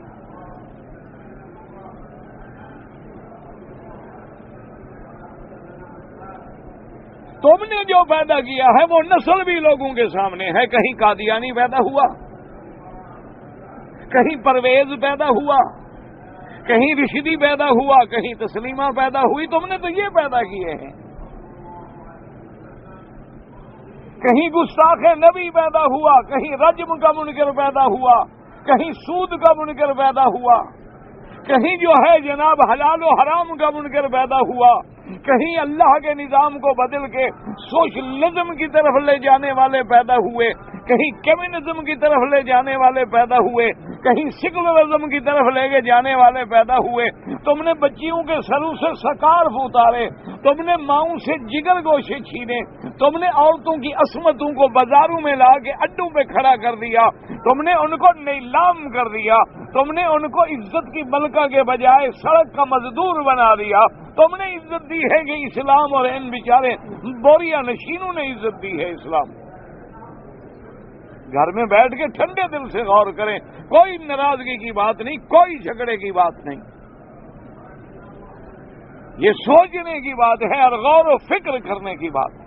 تم نے جو پیدا کیا ہے وہ نسل بھی لوگوں کے سامنے ہے، کہیں قادیانی پیدا ہوا، کہیں پرویز پیدا ہوا، کہیں رشدی پیدا ہوا، کہیں تسلیمہ پیدا ہوئی، تم نے تو یہ پیدا کیے ہیں۔ کہیں گستاخ نبی پیدا ہوا، کہیں رجم کا منکر پیدا ہوا، کہیں سود کا منکر پیدا ہوا، کہیں جو ہے جناب حلال و حرام کا منکر پیدا ہوا، کہیں اللہ کے نظام کو بدل کے سوشلزم کی طرف لے جانے والے پیدا ہوئے، کہیں کمیونزم کی طرف لے جانے والے پیدا ہوئے، کہیں سیکولرزم کی طرف لے کے جانے والے پیدا ہوئے۔ تم نے بچیوں کے سروں سے سکارف اتارے، تم نے ماؤں سے جگر گوشے چھینے، تم نے عورتوں کی عصمتوں کو بازاروں میں لا کے اڈوں پہ کھڑا کر دیا، تم نے ان کو نیلام کر دیا، تم نے ان کو عزت کی ملکہ کے بجائے سڑک کا مزدور بنا دیا، تم نے عزت دی ہے کہ اسلام، اور ان بیچارے بوریا نشینوں نے عزت دی ہے اسلام۔ گھر میں بیٹھ کے ٹھنڈے دل سے غور کریں، کوئی ناراضگی کی بات نہیں، کوئی جھگڑے کی بات نہیں، یہ سوچنے کی بات ہے اور غور و فکر کرنے کی بات ہے۔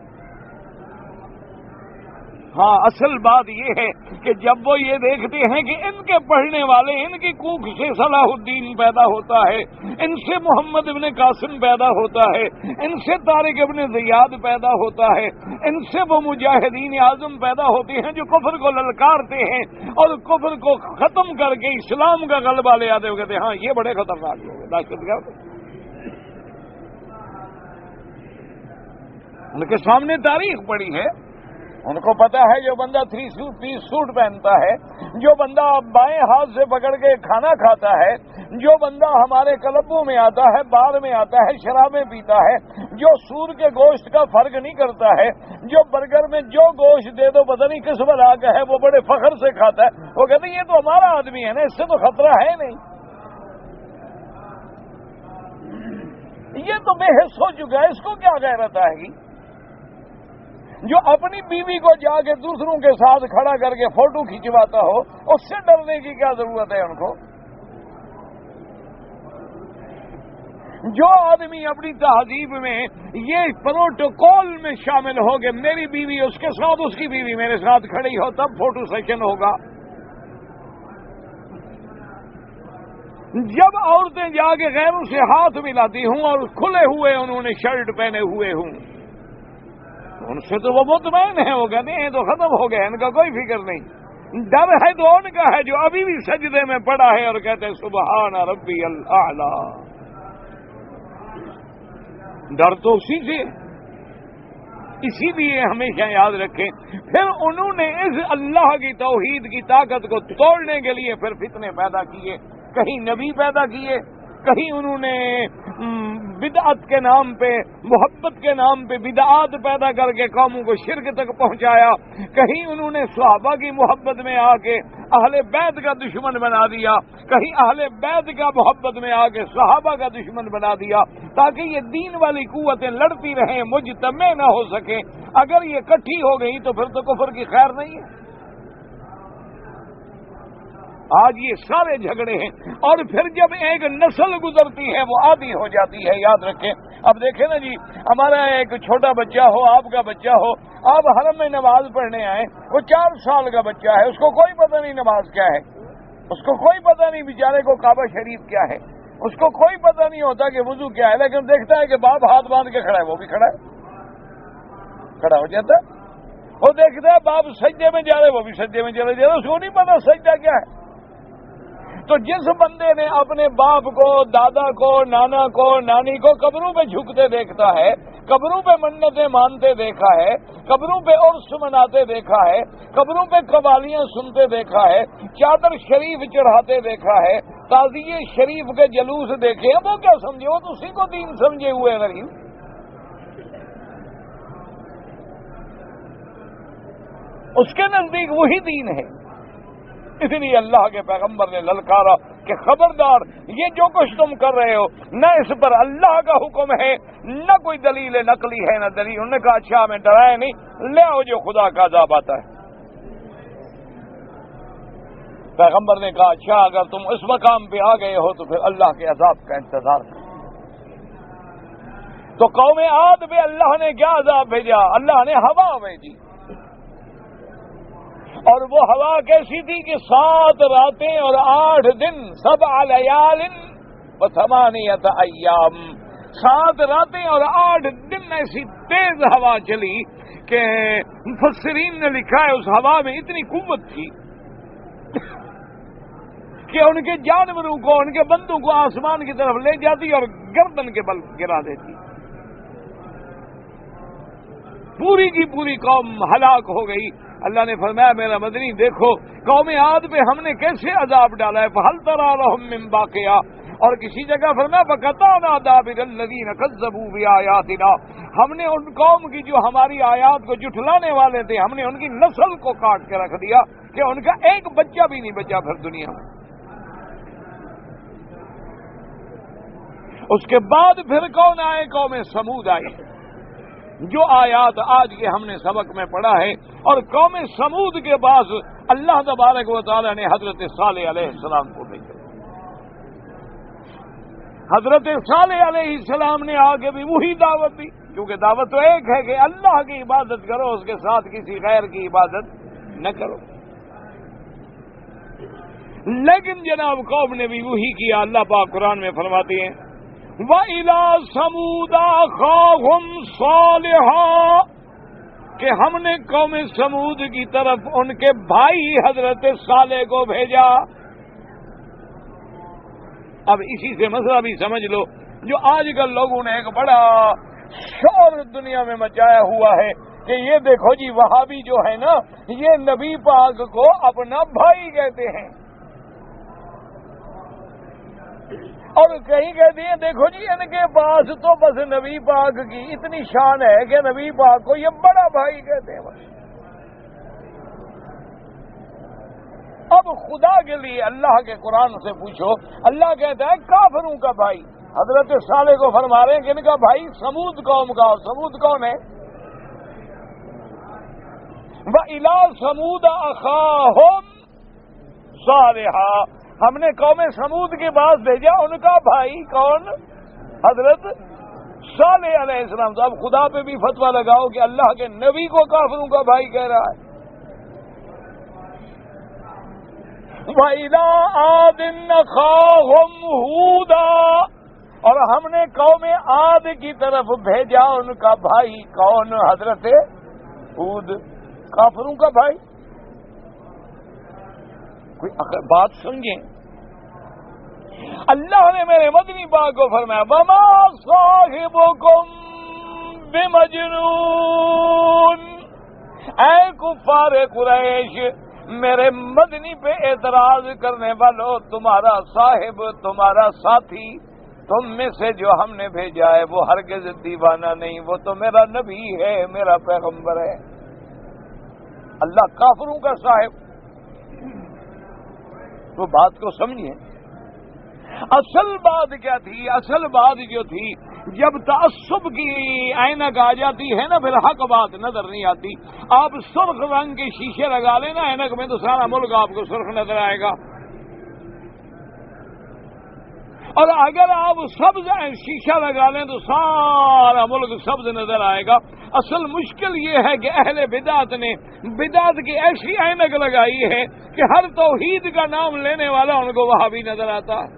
ہاں اصل بات یہ ہے کہ جب وہ یہ دیکھتے ہیں کہ ان کے پڑھنے والے، ان کی کوکھ سے صلاح الدین پیدا ہوتا ہے، ان سے محمد ابن قاسم پیدا ہوتا ہے، ان سے طارق ابن زیاد پیدا ہوتا ہے، ان سے وہ مجاہدین اعظم پیدا ہوتے ہیں جو کفر کو للکارتے ہیں اور کفر کو ختم کر کے اسلام کا غلبہ لے آتے ہوئے کہتے ہیں ہاں یہ بڑے خطرناک لوگ ہیں، دہشت گرد۔ ان کے سامنے تاریخ پڑی ہے، ان کو پتا ہے جو بندہ 3 پیس سوٹ پہنتا ہے، جو بندہ بائیں ہاتھ سے پکڑ کے کھانا کھاتا ہے، جو بندہ ہمارے کلبوں میں آتا ہے، بار میں آتا ہے، شرابیں پیتا ہے، جو سور کے گوشت کا فرق نہیں کرتا ہے، جو برگر میں جو گوشت دے دو پتہ نہیں کس بلا کا ہے وہ بڑے فخر سے کھاتا ہے، وہ کہتے ہیں یہ تو ہمارا آدمی ہے نا، اس سے تو خطرہ ہے نہیں، یہ تو بے حس ہو چکا ہے، اس کو کیا غیرت آئے گی؟ جو اپنی بیوی کو جا کے دوسروں کے ساتھ کھڑا کر کے فوٹو کھینچواتا ہو، اس سے ڈرنے کی کیا ضرورت ہے ان کو؟ جو آدمی اپنی تہذیب میں یہ پروٹوکول میں شامل ہو کہ میری بیوی اس کے ساتھ، اس کی بیوی میرے ساتھ کھڑی ہو، تب فوٹو سیشن ہوگا۔ جب عورتیں جا کے غیروں سے ہاتھ ملاتی ہوں اور کھلے ہوئے انہوں نے شرٹ پہنے ہوئے ہوں، ان سے تو وہ مطمئن ہیں، وہ کہتے ہیں تو ختم ہو گیا، ان کا کوئی فکر نہیں۔ ڈر ہے تو ان کا ہے جو ابھی بھی سجدے میں پڑا ہے اور کہتے ہیں سبحان ربی الاعلی۔ ڈر تو اسی سے، اسی لیے ہمیشہ یاد رکھیں۔ پھر انہوں نے اس اللہ کی توحید کی طاقت کو توڑنے کے لیے پھر فتنے پیدا کیے، کہیں نبی پیدا کیے، کہیں انہوں نے بدعت کے نام پہ، محبت کے نام پہ بدعات پیدا کر کے قوموں کو شرک تک پہنچایا، کہیں انہوں نے صحابہ کی محبت میں آ کے اہل بیت کا دشمن بنا دیا، کہیں اہل بیت کا محبت میں آ کے صحابہ کا دشمن بنا دیا، تاکہ یہ دین والی قوتیں لڑتی رہیں، مجتمع نہ ہو سکیں۔ اگر یہ اکٹھی ہو گئی تو پھر تو کفر کی خیر نہیں ہے۔ آج یہ سارے جھگڑے ہیں، اور پھر جب ایک نسل گزرتی ہے وہ عادی ہو جاتی ہے۔ یاد رکھیں، اب دیکھیں نا جی، ہمارا ایک چھوٹا بچہ ہو، آپ کا بچہ ہو، آپ حرم میں نماز پڑھنے آئے، وہ 4 سال کا بچہ ہے، اس کو کوئی پتہ نہیں نماز کیا ہے، اس کو کوئی پتہ نہیں بیچارے کو کعبہ شریف کیا ہے، اس کو کوئی پتہ نہیں ہوتا کہ وضو کیا ہے، لیکن دیکھتا ہے کہ باپ ہاتھ باندھ کے کھڑا ہے، وہ بھی کھڑا ہے، کھڑا ہو جاتا ہے۔ وہ دیکھتا ہے باپ سجدے میں جا رہے، وہ بھی سجدے میں چلے جا رہے، اس کو نہیں پتا سجدہ کیا ہے۔ تو جس بندے نے اپنے باپ کو، دادا کو، نانا کو، نانی کو قبروں پہ جھکتے دیکھتا ہے، قبروں پہ منتیں مانتے دیکھا ہے، قبروں پہ عرس مناتے دیکھا ہے، قبروں پہ قوالیاں سنتے دیکھا ہے، چادر شریف چڑھاتے دیکھا ہے، تعزیے شریف کے جلوس دیکھے، وہ کیا سمجھے؟ وہ تو اسی کو دین سمجھے ہوئے غریب۔ اس کے نزدیک وہی دین ہے۔ اس لیے اللہ کے پیغمبر نے للکارا کہ خبردار، یہ جو کچھ تم کر رہے ہو نہ اس پر اللہ کا حکم ہے، نہ کوئی دلیل نقلی ہے، نہ دلیل۔ انہوں نے کہا اچھا ہمیں ڈرائے نہیں، لے آؤ جو خدا کا عذاب آتا ہے۔ پیغمبر نے کہا اچھا اگر تم اس مقام پہ آ گئے ہو تو پھر اللہ کے عذاب کا انتظار کرو۔ تو قوم عاد پہ اللہ نے کیا عذاب بھیجا؟ اللہ نے ہوا بھیجی، اور وہ ہوا کیسی تھی کہ 7 راتیں اور 8 دن، 7 لیال و 8 ایام، 7 راتیں اور 8 دن ایسی تیز ہوا چلی کہ مفسرین نے لکھا ہے اس ہوا میں اتنی قوت تھی کہ ان کے جانوروں کو، ان کے بندوں کو آسمان کی طرف لے جاتی اور گردن کے بل گرا دیتی۔ پوری کی پوری قوم ہلاک ہو گئی۔ اللہ نے فرمایا میرا مدنی دیکھو قوم عاد پہ ہم نے کیسے عذاب ڈالا ہے، فَهَلْ تَرَىٰ لَهُم مِّن بَاقِيَةٍ۔ اور کسی جگہ فرمایا فَقَطَعْنَا دَابِرَ الَّذِينَ كَذَّبُوا بِآيَاتِنَا، ہم نے ان قوم کی جو ہماری آیات کو جھٹلانے والے تھے، ہم نے ان کی نسل کو کاٹ کے رکھ دیا کہ ان کا ایک بچہ بھی نہیں بچا پھر دنیا میں۔ اس کے بعد پھر کون آئے؟ قوم سمود آئی، جو آیات آج کے ہم نے سبق میں پڑھا ہے۔ اور قوم سمود کے بعد اللہ تبارک و تعالی نے حضرت صالح علیہ السلام کو بھیجا۔ حضرت صالح علیہ السلام نے آگے بھی وہی دعوت دی، کیونکہ دعوت تو ایک ہے کہ اللہ کی عبادت کرو، اس کے ساتھ کسی غیر کی عبادت نہ کرو۔ لیکن جناب قوم نے بھی وہی کیا۔ اللہ پاک قرآن میں فرماتے ہیں وَإِلَىٰ ثَمُودَ أَخَاهُمْ صَالِحًا، کہ ہم نے قوم سمود کی طرف ان کے بھائی حضرت صالح کو بھیجا۔ اب اسی سے مسئلہ بھی سمجھ لو، جو آج کل لوگوں نے ایک بڑا شور دنیا میں مچایا ہوا ہے کہ یہ دیکھو جی وہابی جو ہے نا، یہ نبی پاک کو اپنا بھائی کہتے ہیں، اور کہیں کہتے ہیں دیکھو جی ان کے پاس تو بس نبی پاک کی اتنی شان ہے کہ نبی پاک کو یہ بڑا بھائی کہتے ہیں بس۔ اب خدا کے لیے اللہ کے قرآن سے پوچھو، اللہ کہتا ہے کافروں کا بھائی۔ حضرت صالح کو فرما رہے ہیں کہ ان کا بھائی سمود قوم کا، اور سمود کون ہے؟ وَإِلَىٰ ثَمُودَ أَخَاهُمْ صَالِحًا، ہم نے قوم سمود کے پاس بھیجا ان کا بھائی کون؟ حضرت صالح علیہ السلام. تو اب خدا پہ بھی فتویٰ لگاؤ کہ اللہ کے نبی کو کافروں کا بھائی کہہ رہا ہے. وَإِلَىٰ عَادٍ أَخَاهُمْ هُودًا، اور ہم نے قوم عاد کی طرف بھیجا ان کا بھائی کون؟ حضرت ہود. کافروں کا بھائی. کوئی بات سمجھیں. اللہ نے میرے مدنی پاک کو فرمایا وَمَا صَاحِبُكُمْ بِمَجْنُونٍ. اے کفار قریش، میرے مدنی پہ اعتراض کرنے والوں، تمہارا صاحب، تمہارا ساتھی، تم میں سے جو ہم نے بھیجا ہے وہ ہرگز دیوانہ نہیں، وہ تو میرا نبی ہے، میرا پیغمبر ہے. اللہ کافروں کا صاحب. تو بات کو سمجھیں. اصل بات کیا تھی؟ اصل بات جو تھی، جب تعصب کی اینک آ جاتی ہے نا، پھر حق بات نظر نہیں آتی. آپ سرخ رنگ کے شیشے لگا لینا اینک میں تو سارا ملک آپ کو سرخ نظر آئے گا، اور اگر آپ سبز شیشہ لگا لیں تو سارا ملک سبز نظر آئے گا. اصل مشکل یہ ہے کہ اہل بدعت نے بدعت کی ایسی اینک لگائی ہے کہ ہر توحید کا نام لینے والا ان کو وہاں بھی نظر آتا ہے.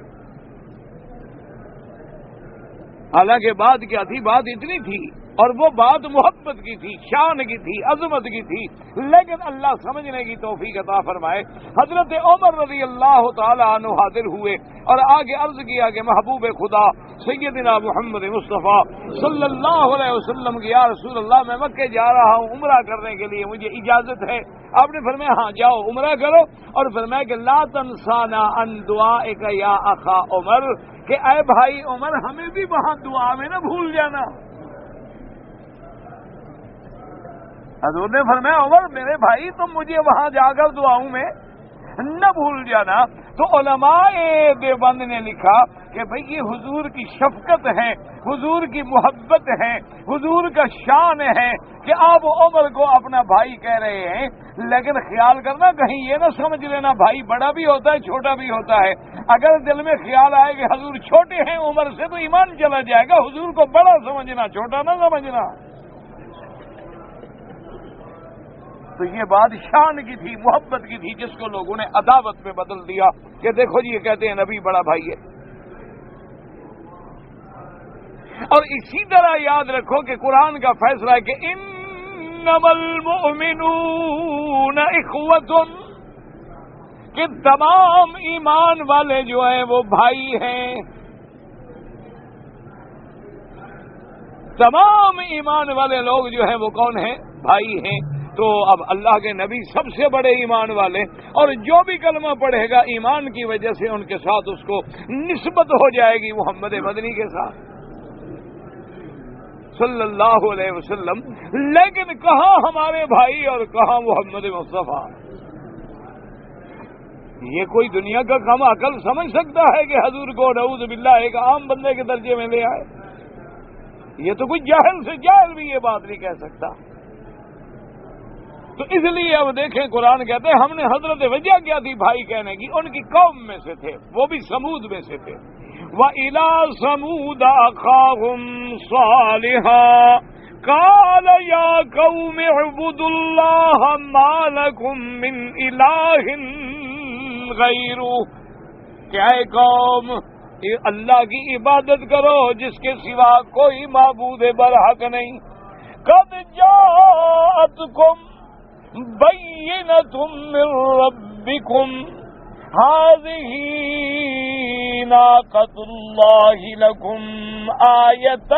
حالانکہ بات کیا تھی؟ بات اتنی تھی، اور وہ بات محبت کی تھی، شان کی تھی، عظمت کی تھی، لیکن اللہ سمجھنے کی توفیق عطا فرمائے. حضرت عمر رضی اللہ تعالی عنہ حاضر ہوئے اور آگے عرض کیا کہ محبوب خدا سیدنا محمد مصطفیٰ صلی اللہ علیہ وسلم کی یا رسول اللہ، میں مکے جا رہا ہوں عمرہ کرنے کے لیے، مجھے اجازت ہے؟ آپ نے فرمایا ہاں جاؤ عمرہ کرو، اور فرمایا کہ لا تنسانا ان دعائک یا اخا عمر، کہ اے بھائی عمر ہمیں بھی وہاں دعا میں نہ بھول جانا. حضور نے فرمایا عمر میرے بھائی تم مجھے وہاں جا کر دعاؤں میں نہ بھول جانا. تو علماء دیوبند نے لکھا کہ بھئی یہ حضور کی شفقت ہے، حضور کی محبت ہے، حضور کا شان ہے کہ آپ عمر کو اپنا بھائی کہہ رہے ہیں. لیکن خیال کرنا کہیں یہ نہ سمجھ لینا بھائی بڑا بھی ہوتا ہے چھوٹا بھی ہوتا ہے. اگر دل میں خیال آئے کہ حضور چھوٹے ہیں عمر سے تو ایمان چلا جائے گا. حضور کو بڑا سمجھنا، چھوٹا نہ سمجھنا. تو یہ بات شان کی تھی، محبت کی تھی، جس کو لوگوں نے عداوت میں بدل دیا کہ دیکھو جی یہ کہتے ہیں نبی بڑا بھائی ہے. اور اسی طرح یاد رکھو کہ قرآن کا فیصلہ ہے کہ انما المؤمنون اخوۃ، کہ تمام ایمان والے جو ہیں وہ بھائی ہیں. تمام ایمان والے لوگ جو ہیں وہ کون ہیں؟ بھائی ہیں. تو اب اللہ کے نبی سب سے بڑے ایمان والے، اور جو بھی کلمہ پڑھے گا ایمان کی وجہ سے ان کے ساتھ اس کو نسبت ہو جائے گی محمد مدنی کے ساتھ صلی اللہ علیہ وسلم. لیکن کہاں ہمارے بھائی اور کہاں محمد مصطفیٰ؟ یہ کوئی دنیا کا کم عقل سمجھ سکتا ہے کہ حضور کو نعوذ باللہ ایک عام بندے کے درجے میں لے آئے؟ یہ تو کوئی جاہل سے جاہل بھی یہ بات نہیں کہہ سکتا. تو اس لیے اب دیکھیں قرآن کہتے ہیں ہم نے حضرت وجہ کیا تھی بھائی کہنے کی؟ ان کی قوم میں سے تھے، وہ بھی سمود میں سے تھے. وَإِلَىٰ ثَمُودَ أَخَاهُمْ صَالِحًا قَالَ يَا قَوْمِ اعْبُدُوا اللَّهَ مَا لَكُم مِّنْ إِلَٰهٍ غَيْرُهُ، کہ اے قوم اللہ کی عبادت کرو جس کے سوا کوئی معبود برحق نہیں. قَدْ جَاءَتْكُمْ بَيِّنَةٌ مِّن رَّبِّكُمْ هَٰذِهِ نَاقَةُ اللَّهِ لَكُمْ آيَةً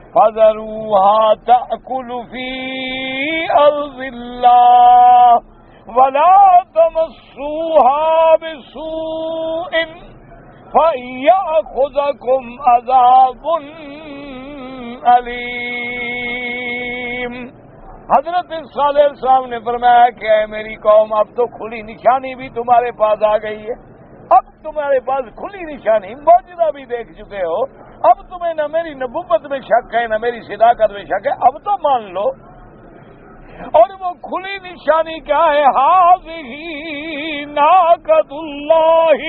فَذَرُوهَا تَأْكُلُ فِي أَرْضِ اللَّهِ وَلَا تَمَسُّوهَا بِسُوءٍ فَيَأْخُذَكُمْ عَذَابٌ أَلِيمٌ. حضرت صالح صاحب نے فرمایا کہ اے میری قوم اب تو کھلی نشانی بھی تمہارے پاس آ گئی ہے. اب تمہارے پاس کھلی نشانی معجزہ بھی دیکھ چکے ہو. اب تمہیں نہ میری نبوت میں شک ہے نہ میری صداقت میں شک ہے. اب تو مان لو. اور وہ کھلی نشانی کیا ہے؟ ہاذہ ناقۃ اللہ،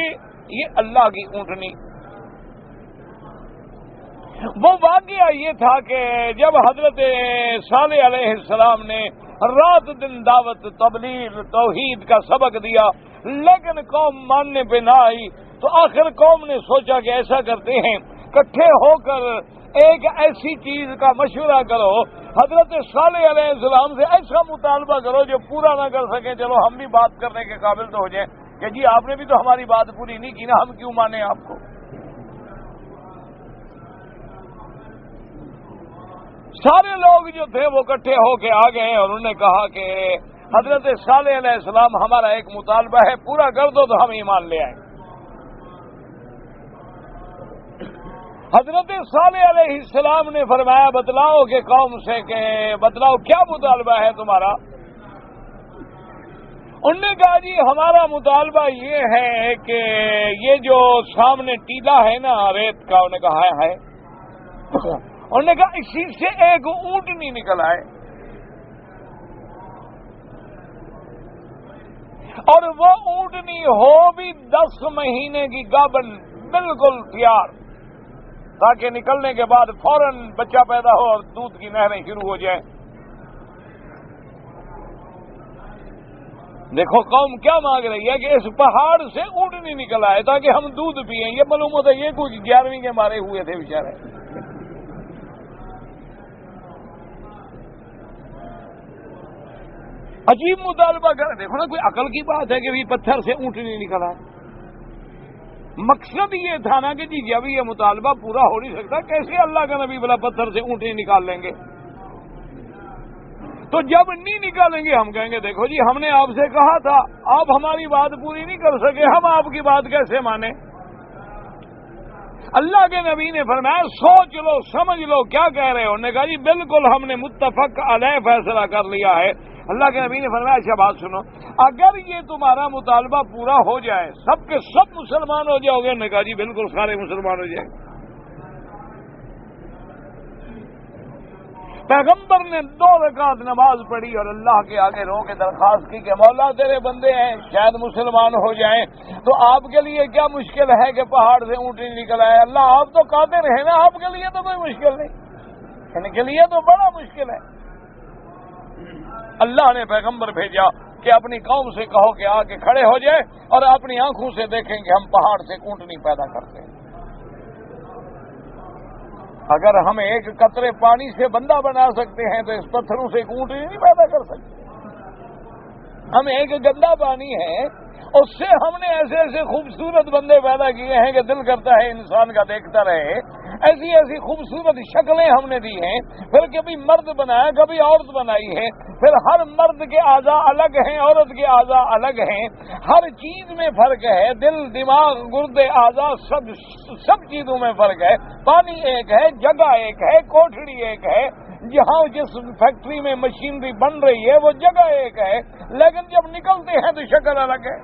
یہ اللہ کی اونٹنی وہ واقعہ یہ تھا کہ جب حضرت صالح علیہ السلام نے رات دن دعوت تبلیغ توحید کا سبق دیا لیکن قوم ماننے پہ نہ آئی، تو آخر قوم نے سوچا کہ ایسا کرتے ہیں اکٹھے ہو کر ایک ایسی چیز کا مشورہ کرو، حضرت صالح علیہ السلام سے ایسا مطالبہ کرو جو پورا نہ کر سکیں، چلو ہم بھی بات کرنے کے قابل تو ہو جائیں کہ جی آپ نے بھی تو ہماری بات پوری نہیں کی نا، ہم کیوں مانیں آپ کو۔ سارے لوگ جو تھے وہ اکٹھے ہو کے آ گئے اور انہوں نے کہا کہ حضرت صالح علیہ السلام ہمارا ایک مطالبہ ہے، پورا کر دو تو ہم ایمان لے آئیں۔ حضرت صالح علیہ السلام نے فرمایا بتلاؤ کہ قوم سے کہ بتلاؤ کیا مطالبہ ہے تمہارا؟ انہوں نے کہا جی ہمارا مطالبہ یہ ہے کہ یہ جو سامنے ٹیلا ہے نا ریت کا، انہوں نے کہا ہے انہوں نے کہا اسی سے ایک اونٹنی نکل آئے اور وہ اونٹنی ہو بھی 10 مہینے کی گابن بالکل تیار، تاکہ نکلنے کے بعد فوراً بچہ پیدا ہو اور دودھ کی نہریں شروع ہو جائیں۔ دیکھو قوم کیا مانگ رہی ہے کہ اس پہاڑ سے اونٹنی نکل آئے تاکہ ہم دودھ پئیں۔ یہ معلوم ہوتا ہے یہ کوئی 11ویں کے مارے ہوئے تھے بیچارے۔ عجیب مطالبہ کر، دیکھو نا کوئی عقل کی بات ہے کہ بھی پتھر سے اونٹنی نکل آئے۔ مقصد یہ تھا نا کہ جی جب یہ مطالبہ پورا ہو نہیں سکتا کیسے اللہ کا نبی بلا پتھر سے اونٹنی نکال لیں گے؟ تو جب نہیں نکالیں گے ہم کہیں گے دیکھو جی ہم نے آپ سے کہا تھا، آپ ہماری بات پوری نہیں کر سکے، ہم آپ کی بات کیسے مانیں؟ اللہ کے نبی نے فرمایا سوچ لو سمجھ لو کیا کہہ رہے ہو۔ انہوں نے کہا جی بالکل ہم نے متفق علیہ فیصلہ کر لیا ہے۔ اللہ کے نبی نے فرمایا اچھا بات سنو، اگر یہ تمہارا مطالبہ پورا ہو جائے سب کے سب مسلمان ہو جاؤ گے؟ انہوں نے کہا جی بالکل سارے مسلمان ہو جائیں گے۔ پیغمبر نے 2 رکعت نماز پڑھی اور اللہ کے آگے رو کے درخواست کی کہ مولا تیرے بندے ہیں شاید مسلمان ہو جائیں، تو آپ کے لیے کیا مشکل ہے کہ پہاڑ سے اونٹنی نکل آئے؟ اللہ آپ تو قادر ہیں نا، آپ کے لیے تو کوئی مشکل نہیں، ان کے لیے تو بڑا مشکل ہے۔ اللہ نے پیغمبر بھیجا کہ اپنی قوم سے کہو کہ آ کے کھڑے ہو جائے اور اپنی آنکھوں سے دیکھیں کہ ہم پہاڑ سے اونٹنی پیدا کرتے ہیں۔ اگر ہم ایک قطرے پانی سے بندہ بنا سکتے ہیں تو اس پتھروں سے اونٹنی نہیں پیدا کر سکتے۔ ہم ایک گندا پانی ہے اس سے ہم نے ایسے ایسے خوبصورت بندے پیدا کیے ہیں کہ دل کرتا ہے انسان کا دیکھتا رہے، ایسی ایسی خوبصورت شکلیں ہم نے دی ہیں، پھر کبھی مرد بنایا کبھی عورت بنائی ہے، پھر ہر مرد کے اعضاء الگ ہیں عورت کے اعضاء الگ ہیں، ہر چیز میں فرق ہے، دل دماغ گردے اعضاء سب چیزوں میں فرق ہے، پانی ایک ہے، جگہ ایک ہے، کوٹھڑی ایک ہے، جہاں جس فیکٹری میں مشینری بن رہی ہے وہ جگہ ایک ہے، لیکن جب نکلتے ہیں تو شکل الگ ہے۔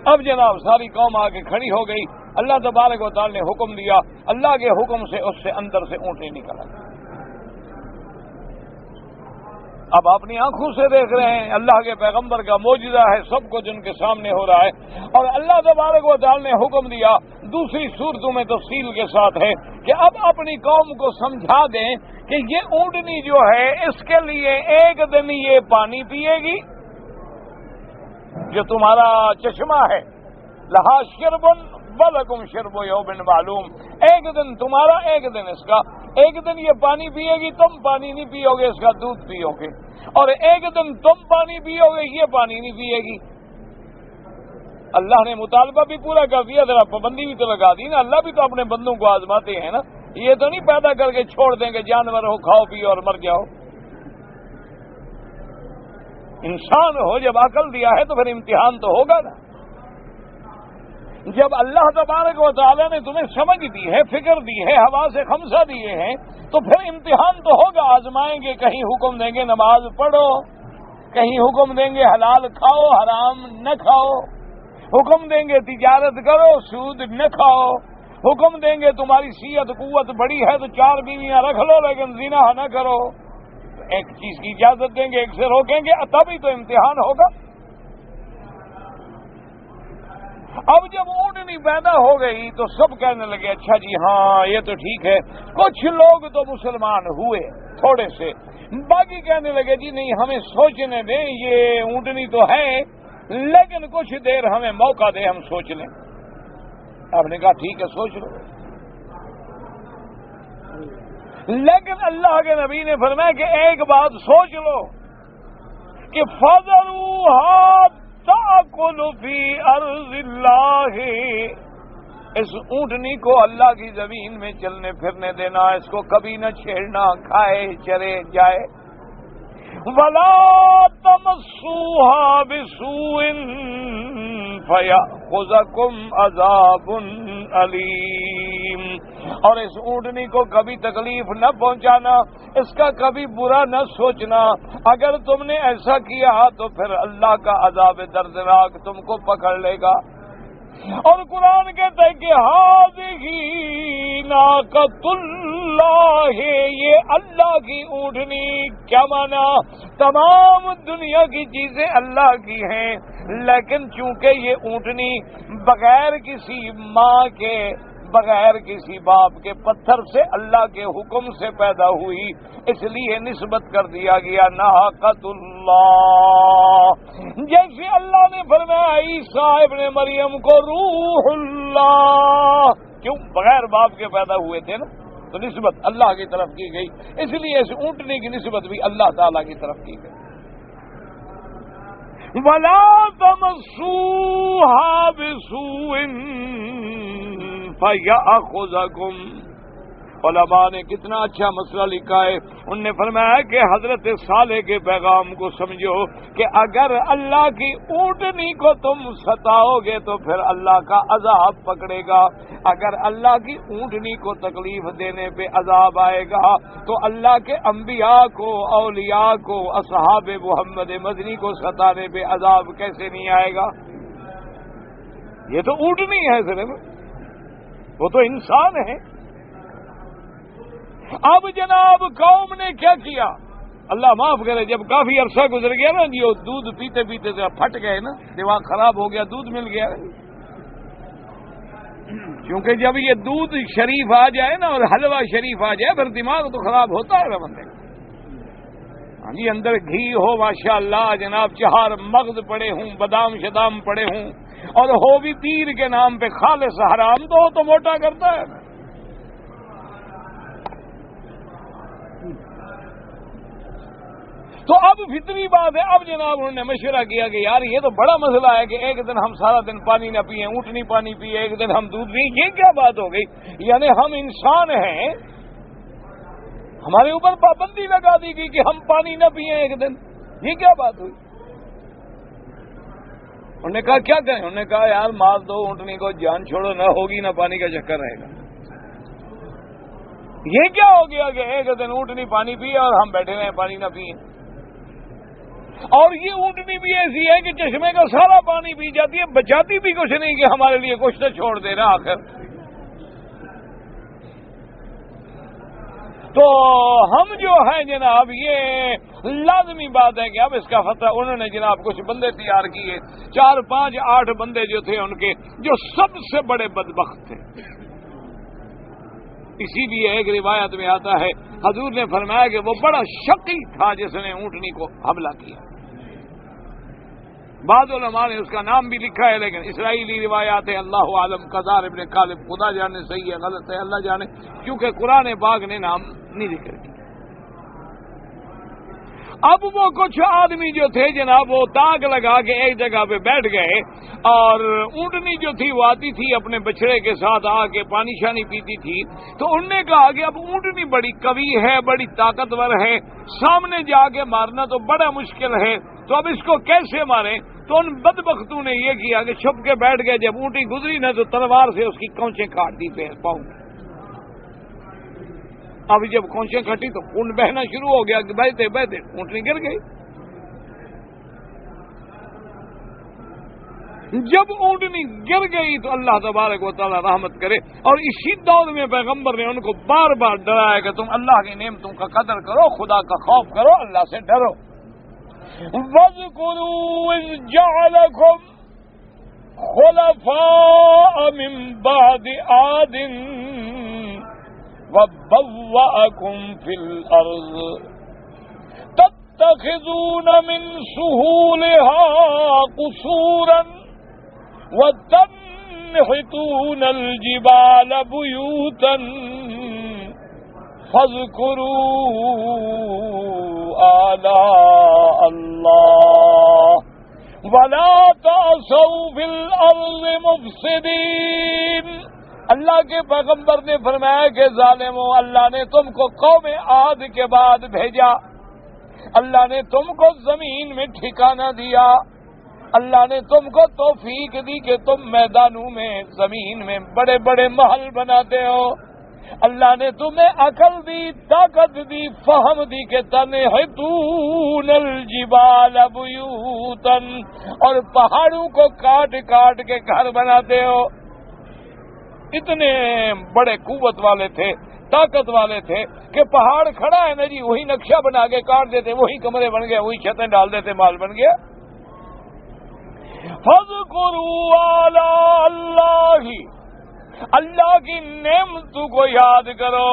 اب جناب ساری قوم آ کے کھڑی ہو گئی، اللہ تبارک و تعالی نے حکم دیا، اللہ کے حکم سے اس سے اندر سے اونٹنی نکل آئی۔ اب اپنی آنکھوں سے دیکھ رہے ہیں، اللہ کے پیغمبر کا معجزہ ہے، سب کچھ ان کے سامنے ہو رہا ہے، اور اللہ تبارک و تعالی نے حکم دیا دوسری صورتوں میں تفصیل کے ساتھ ہے کہ اب اپنی قوم کو سمجھا دیں کہ یہ اونٹنی جو ہے اس کے لیے ایک دن یہ پانی پیے گی جو تمہارا چشمہ ہے، لہا شربن ولکم شرب یوم معلوم، ایک دن تمہارا ایک دن اس کا، ایک دن یہ پانی پیے گی تم پانی نہیں پیو گے، اس کا دودھ پیو گے، اور ایک دن تم پانی پیو گے یہ پانی نہیں پیے گی۔ اللہ نے مطالبہ بھی پورا کر دیا، ذرا پابندی بھی تو لگا دی نا، اللہ بھی تو اپنے بندوں کو آزماتے ہیں نا، یہ تو نہیں پیدا کر کے چھوڑ دیں گے جانور ہو کھاؤ پیو اور مر جاؤ۔ انسان ہو جب عقل دیا ہے تو پھر امتحان تو ہوگا نا۔ جب اللہ تبارک و تعالیٰ نے تمہیں سمجھ دی ہے، فکر دی ہے، حواس خمسہ دیے ہیں، تو پھر امتحان تو ہوگا، آزمائیں گے، کہیں حکم دیں گے نماز پڑھو، کہیں حکم دیں گے حلال کھاؤ حرام نہ کھاؤ، حکم دیں گے تجارت کرو سود نہ کھاؤ، حکم دیں گے تمہاری صحت قوت بڑی ہے تو 4 بیویاں رکھ لو لیکن زنا نہ کرو، ایک چیز کی اجازت دیں گے ایک سے روکیں گے، تبھی تو امتحان ہوگا۔ اب جب اونٹنی پیدا ہو گئی تو سب کہنے لگے اچھا جی ہاں یہ تو ٹھیک ہے، کچھ لوگ تو مسلمان ہوئے تھوڑے سے، باقی کہنے لگے جی نہیں ہمیں سوچنے دیں، یہ اونٹنی تو ہے لیکن کچھ دیر ہمیں موقع دے ہم سوچ لیں۔ آپ نے کہا ٹھیک ہے سوچ لو، لیکن اللہ کے نبی نے فرمایا کہ ایک بات سوچ لو کہ فَذَرُوهَا تَأْكُلُ فِي أَرْضِ اللَّهِ، اس اونٹنی کو اللہ کی زمین میں چلنے پھرنے دینا، اس کو کبھی نہ چھیڑنا، کھائے چرے جائے۔ وَلَا تَمَسُّوهَا بِسُوءٍ فَيَأْخُذَكُمْ عَذَابٌ أَلِيمٌ، اور اس اونٹنی کو کبھی تکلیف نہ پہنچانا، اس کا کبھی برا نہ سوچنا، اگر تم نے ایسا کیا تو پھر اللہ کا عذاب دردناک تم کو پکڑ لے گا۔ اور قرآن کہتا ہے کہ ہذہ ناقۃ اللہ، یہ اللہ کی اونٹنی، کیا مانا؟ تمام دنیا کی چیزیں اللہ کی ہیں، لیکن چونکہ یہ اونٹنی بغیر کسی ماں کے، بغیر کسی باپ کے، پتھر سے اللہ کے حکم سے پیدا ہوئی، اس لیے نسبت کر دیا گیا ناقۃ اللہ۔ جیسے اللہ نے فرمایا عیسیٰ ابن مریم کو روح اللہ، کیوں؟ بغیر باپ کے پیدا ہوئے تھے نا، تو نسبت اللہ کی طرف کی گئی، اس لیے اس اونٹنے کی نسبت بھی اللہ تعالی کی طرف کی گئی۔ وَلَا تَمَسُّوهَا بِسُوءٍ فَيَأْخُذَكُمْ، علماء نے کتنا اچھا مسئلہ لکھا ہے، انہوں نے فرمایا کہ حضرت صالح کے پیغام کو سمجھو کہ اگر اللہ کی اونٹنی کو تم ستاؤ گے تو پھر اللہ کا عذاب پکڑے گا، اگر اللہ کی اونٹنی کو تکلیف دینے پہ عذاب آئے گا تو اللہ کے انبیاء کو، اولیاء کو، اصحاب محمد مدنی کو ستانے پہ عذاب کیسے نہیں آئے گا؟ یہ تو اونٹنی ہے صرف، وہ تو انسان ہے۔ اب جناب قوم نے کیا کیا؟ اللہ معاف کرے، جب کافی عرصہ گزر گیا نا جی، وہ دودھ پیتے پیتے سے پھٹ گئے نا، دماغ خراب ہو گیا، دودھ مل گیا، کیونکہ جب یہ دودھ شریف آ جائے نا اور حلوہ شریف آ جائے پھر دماغ تو خراب ہوتا ہے نا بندے کا۔ ہاں جی، اندر گھی ہو ماشاءاللہ جناب، 4 مغز پڑے ہوں، بادام شدام پڑے ہوں، اور ہو بھی پیر کے نام پہ خالص حرام، تو موٹا کرتا ہے نا۔ تو اب فطری بات ہے، اب جناب انہوں نے مشورہ کیا کہ یار یہ تو بڑا مسئلہ ہے کہ ایک دن ہم سارا دن پانی نہ پیئیں، اونٹنی پانی پیئے، ایک دن ہم دودھ پئیں، یہ کیا بات ہو گئی؟ یعنی ہم انسان ہیں، ہمارے اوپر پابندی لگا دی گئی کہ ہم پانی نہ پیئیں ایک دن، یہ کیا بات ہوئی؟ انہوں نے کہا کیا کریں؟ انہوں نے کہا یار مار دو اونٹنی کو، جان چھوڑو، نہ ہوگی نہ پانی کا چکر رہے گا۔ یہ کیا ہو گیا کہ ایک دن اونٹنی پانی پیے اور ہم بیٹھے رہے پانی نہ پیئیں؟ اور یہ اونٹنی بھی ایسی ہے کہ چشمے کا سارا پانی پی جاتی ہے، بچاتی بھی کچھ نہیں کہ ہمارے لیے کچھ تو چھوڑ دے رہا آخر۔ تو ہم جو ہے جناب، یہ لازمی بات ہے کہ اب اس کا فتح، انہوں نے جناب کچھ بندے تیار کیے، 4 5 8 بندے جو تھے ان کے، جو سب سے بڑے بدبخت تھے۔ اسی لیے ایک روایت میں آتا ہے حضور نے فرمایا کہ وہ بڑا شقی تھا جس نے اونٹنی کو حملہ کیا۔ بعض علماء نے اس کا نام بھی لکھا ہے، لیکن اسرائیلی روایات ہے، اللہ عالم، قذار ابن کالب، خدا جانے صحیح ہے غلط ہے اللہ جانے، کیونکہ قرآن پاک نے نام نہیں ذکر کیا۔ اب وہ کچھ آدمی جو تھے جناب، وہ تاک لگا کے ایک جگہ پہ بیٹھ گئے، اور اونٹنی جو تھی وہ آتی تھی اپنے بچڑے کے ساتھ آ کے پانی شانی پیتی تھی، تو انہوں نے کہا کہ اب اونٹنی بڑی قوی ہے، بڑی طاقتور ہے، سامنے جا کے مارنا تو بڑا مشکل ہے، تو اب اس کو کیسے ماریں؟ تو ان بدبختوں نے یہ کیا کہ چھپ کے بیٹھ گئے، جب اونٹنی گزری نہ تو تلوار سے اس کی کونچیں کاٹ دی پاؤں۔ اب جب کونچیں کھٹی تو خون بہنا شروع ہو گیا کہ بہتے بہتے اونٹنی گر گئی۔ جب اونٹنی گر گئی تو اللہ تبارک و تعالی رحمت کرے، اور اسی دور میں پیغمبر نے ان کو بار بار ڈرایا کہ تم اللہ کی نعمتوں کا قدر کرو، خدا کا خوف کرو، اللہ سے ڈرو۔ وَاذْكُرُوا إِذْ جَعَلَكُمْ خلفاء من بعد عاد وبوأكم في الأرض تتخذون من سهولها قصورا وتنحتون الجبال بيوتا فاذكروا آلاء الله ولا تعصوا في الأرض مفسدين. اللہ کے پیغمبر نے فرمایا کہ ظالموں، اللہ نے تم کو قوم عاد کے بعد بھیجا، اللہ نے تم کو زمین میں ٹھکانہ دیا، اللہ نے تم کو توفیق دی کہ تم میدانوں میں زمین میں بڑے بڑے محل بناتے ہو، اللہ نے تمہیں عقل دی، طاقت دی، فہم دی کہ تنحتون الجبال بیوتا، اور پہاڑوں کو کاٹ کاٹ کے گھر بناتے ہو. اتنے بڑے قوت والے تھے، طاقت والے تھے کہ پہاڑ کھڑا ہے نا جی، وہی نقشہ بنا کے کاٹ دیتے، وہی کمرے بن گئے، وہی چھتیں ڈال دیتے، مال بن گیا. فَاذْكُرُوا آلَاءَ اللَّهِ، اللہ کی نعمتوں کو یاد کرو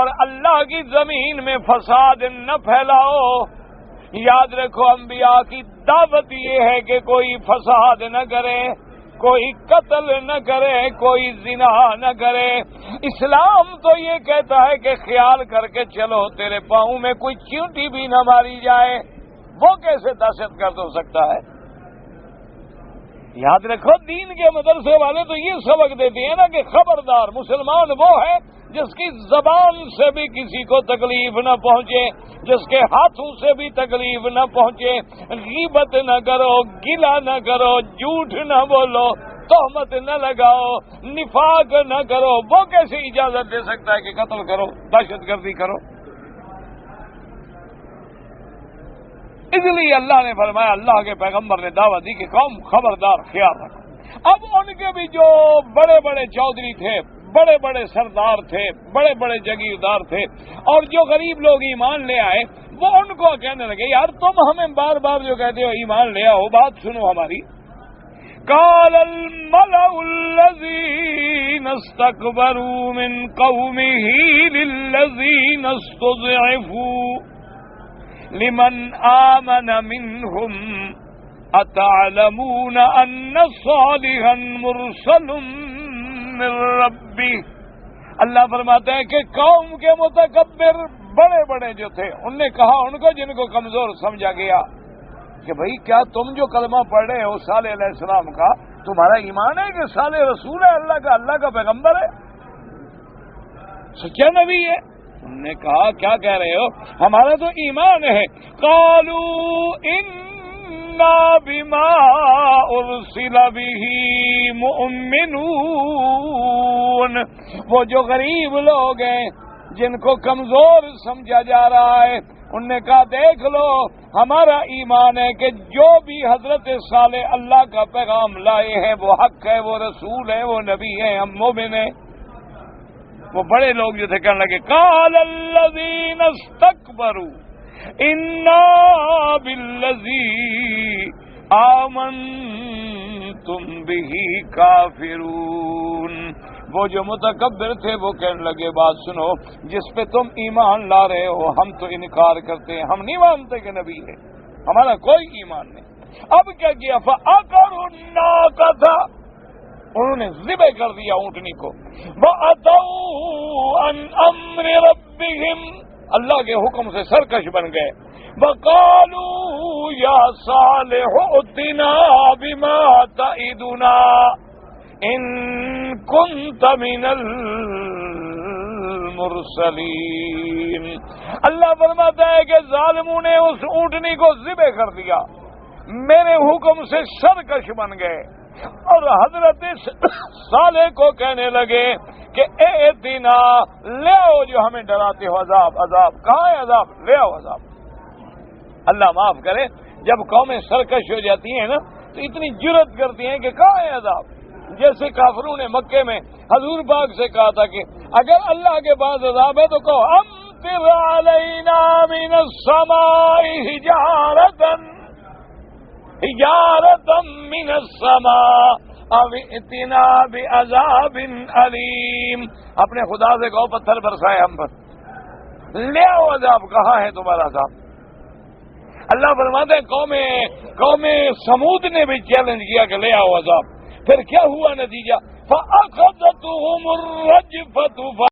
اور اللہ کی زمین میں فساد نہ پھیلاؤ. یاد رکھو انبیاء کی دعوت یہ ہے کہ کوئی فساد نہ کرے، کوئی قتل نہ کرے، کوئی زنا نہ کرے. اسلام تو یہ کہتا ہے کہ خیال کر کے چلو تیرے پاؤں میں کوئی چیونٹی بھی نہ ماری جائے. وہ کیسے دہشت گرد ہو سکتا ہے؟ یاد رکھو دین کے مدرسے والے تو یہ سبق دیتے ہیں نا کہ خبردار، مسلمان وہ ہے جس کی زبان سے بھی کسی کو تکلیف نہ پہنچے، جس کے ہاتھوں سے بھی تکلیف نہ پہنچے. غیبت نہ کرو، گلہ نہ کرو، جھوٹ نہ بولو، تہمت نہ لگاؤ، نفاق نہ کرو. وہ کیسے اجازت دے سکتا ہے کہ قتل کرو، دہشت گردی کرو؟ اس لیے اللہ نے فرمایا، اللہ کے پیغمبر نے دعوت دی کہ قوم خبردار، خیال رکھو. اب ان کے بھی جو بڑے بڑے چودھری تھے، بڑے بڑے سردار تھے، بڑے بڑے جگیردار تھے، اور جو غریب لوگ ایمان لے آئے، وہ ان کو کہنے لگے یار تم ہمیں بار بار جو کہتے ہو ایمان لے آؤ، بات سنو ہماری. قال الملأ الذين استكبروا من قومه للذين استضعفوا لمن آمن منهم اتعلمون ان صالحا مرسل من ربه. اللہ فرماتے ہیں کہ قوم کے متکبر بڑے بڑے جو تھے، ان نے کہا ان کو جن کو کمزور سمجھا گیا کہ بھئی کیا تم جو کلمہ پڑھ رہے ہو صالح علیہ السلام کا، تمہارا ایمان ہے کہ صالح رسول ہے، اللہ کا پیغمبر ہے، سچا نبی ہے؟ انہوں نے کہا کیا کہہ رہے ہو، ہمارا تو ایمان ہے. قالوا انا بما ارسل به مؤمنون. وہ جو غریب لوگ ہیں جن کو کمزور سمجھا جا رہا ہے، انہوں نے کہا دیکھ لو ہمارا ایمان ہے کہ جو بھی حضرت صالح اللہ کا پیغام لائے ہیں وہ حق ہے، وہ رسول ہے، وہ نبی ہے، ہم مومن ہیں. وہ بڑے لوگ جو تھے کہنے لگے قال الذین استکبروا انا بالذی آمنتم به کافرون. وہ جو متکبر تھے وہ کہنے لگے بات سنو، جس پہ تم ایمان لا رہے ہو ہم تو انکار کرتے ہیں، ہم نہیں مانتے کہ نبی ہے، ہمارا کوئی ایمان نہیں. اب کیا کیا؟ فَعَقَرُوا النَّاقَةَ، انہوں نے ذبح کر دیا اونٹنی کو. وَأَتَوْا عَنْ أَمْرِ رَبِّهِمْ، اللہ کے حکم سے سرکش بن گئے. وَقَالُوا يَا صَالِحُ ائْتِنَا بِمَا تَعِدُنَا إِن كُنتَ مِنَ الْمُرْسَلِينَ. اللہ فرماتا ہے کہ ظالموں نے اس اونٹنی کو ذبح کر دیا، میرے حکم سے سرکش بن گئے، اور حضرت صالح کو کہنے لگے کہ ائتنا، لے آؤ جو ہمیں ڈراتے ہو، عذاب. کہاں ہے عذاب؟ لے آؤ عذاب. اللہ معاف کرے، جب قومیں سرکش ہو جاتی ہیں نا تو اتنی جرت کرتی ہیں کہ کہاں ہے عذاب. جیسے کافروں نے مکے میں حضور پاک سے کہا تھا کہ اگر اللہ کے پاس عذاب ہے تو کہو امطر علینا من السماء حجارة من السماء اب اتنا بعذاب علیم، اپنے خدا سے کہو پتھر برسائے ہم پر، لے آؤ عذاب، کہاں ہے تمہارا عذاب؟ اللہ فرماتے ہیں قوم سمود نے بھی چیلنج کیا کہ لے آؤ عذاب، پھر کیا ہوا نتیجہ؟ فَأَخَذَتْهُمُ الرَّجْفَةُ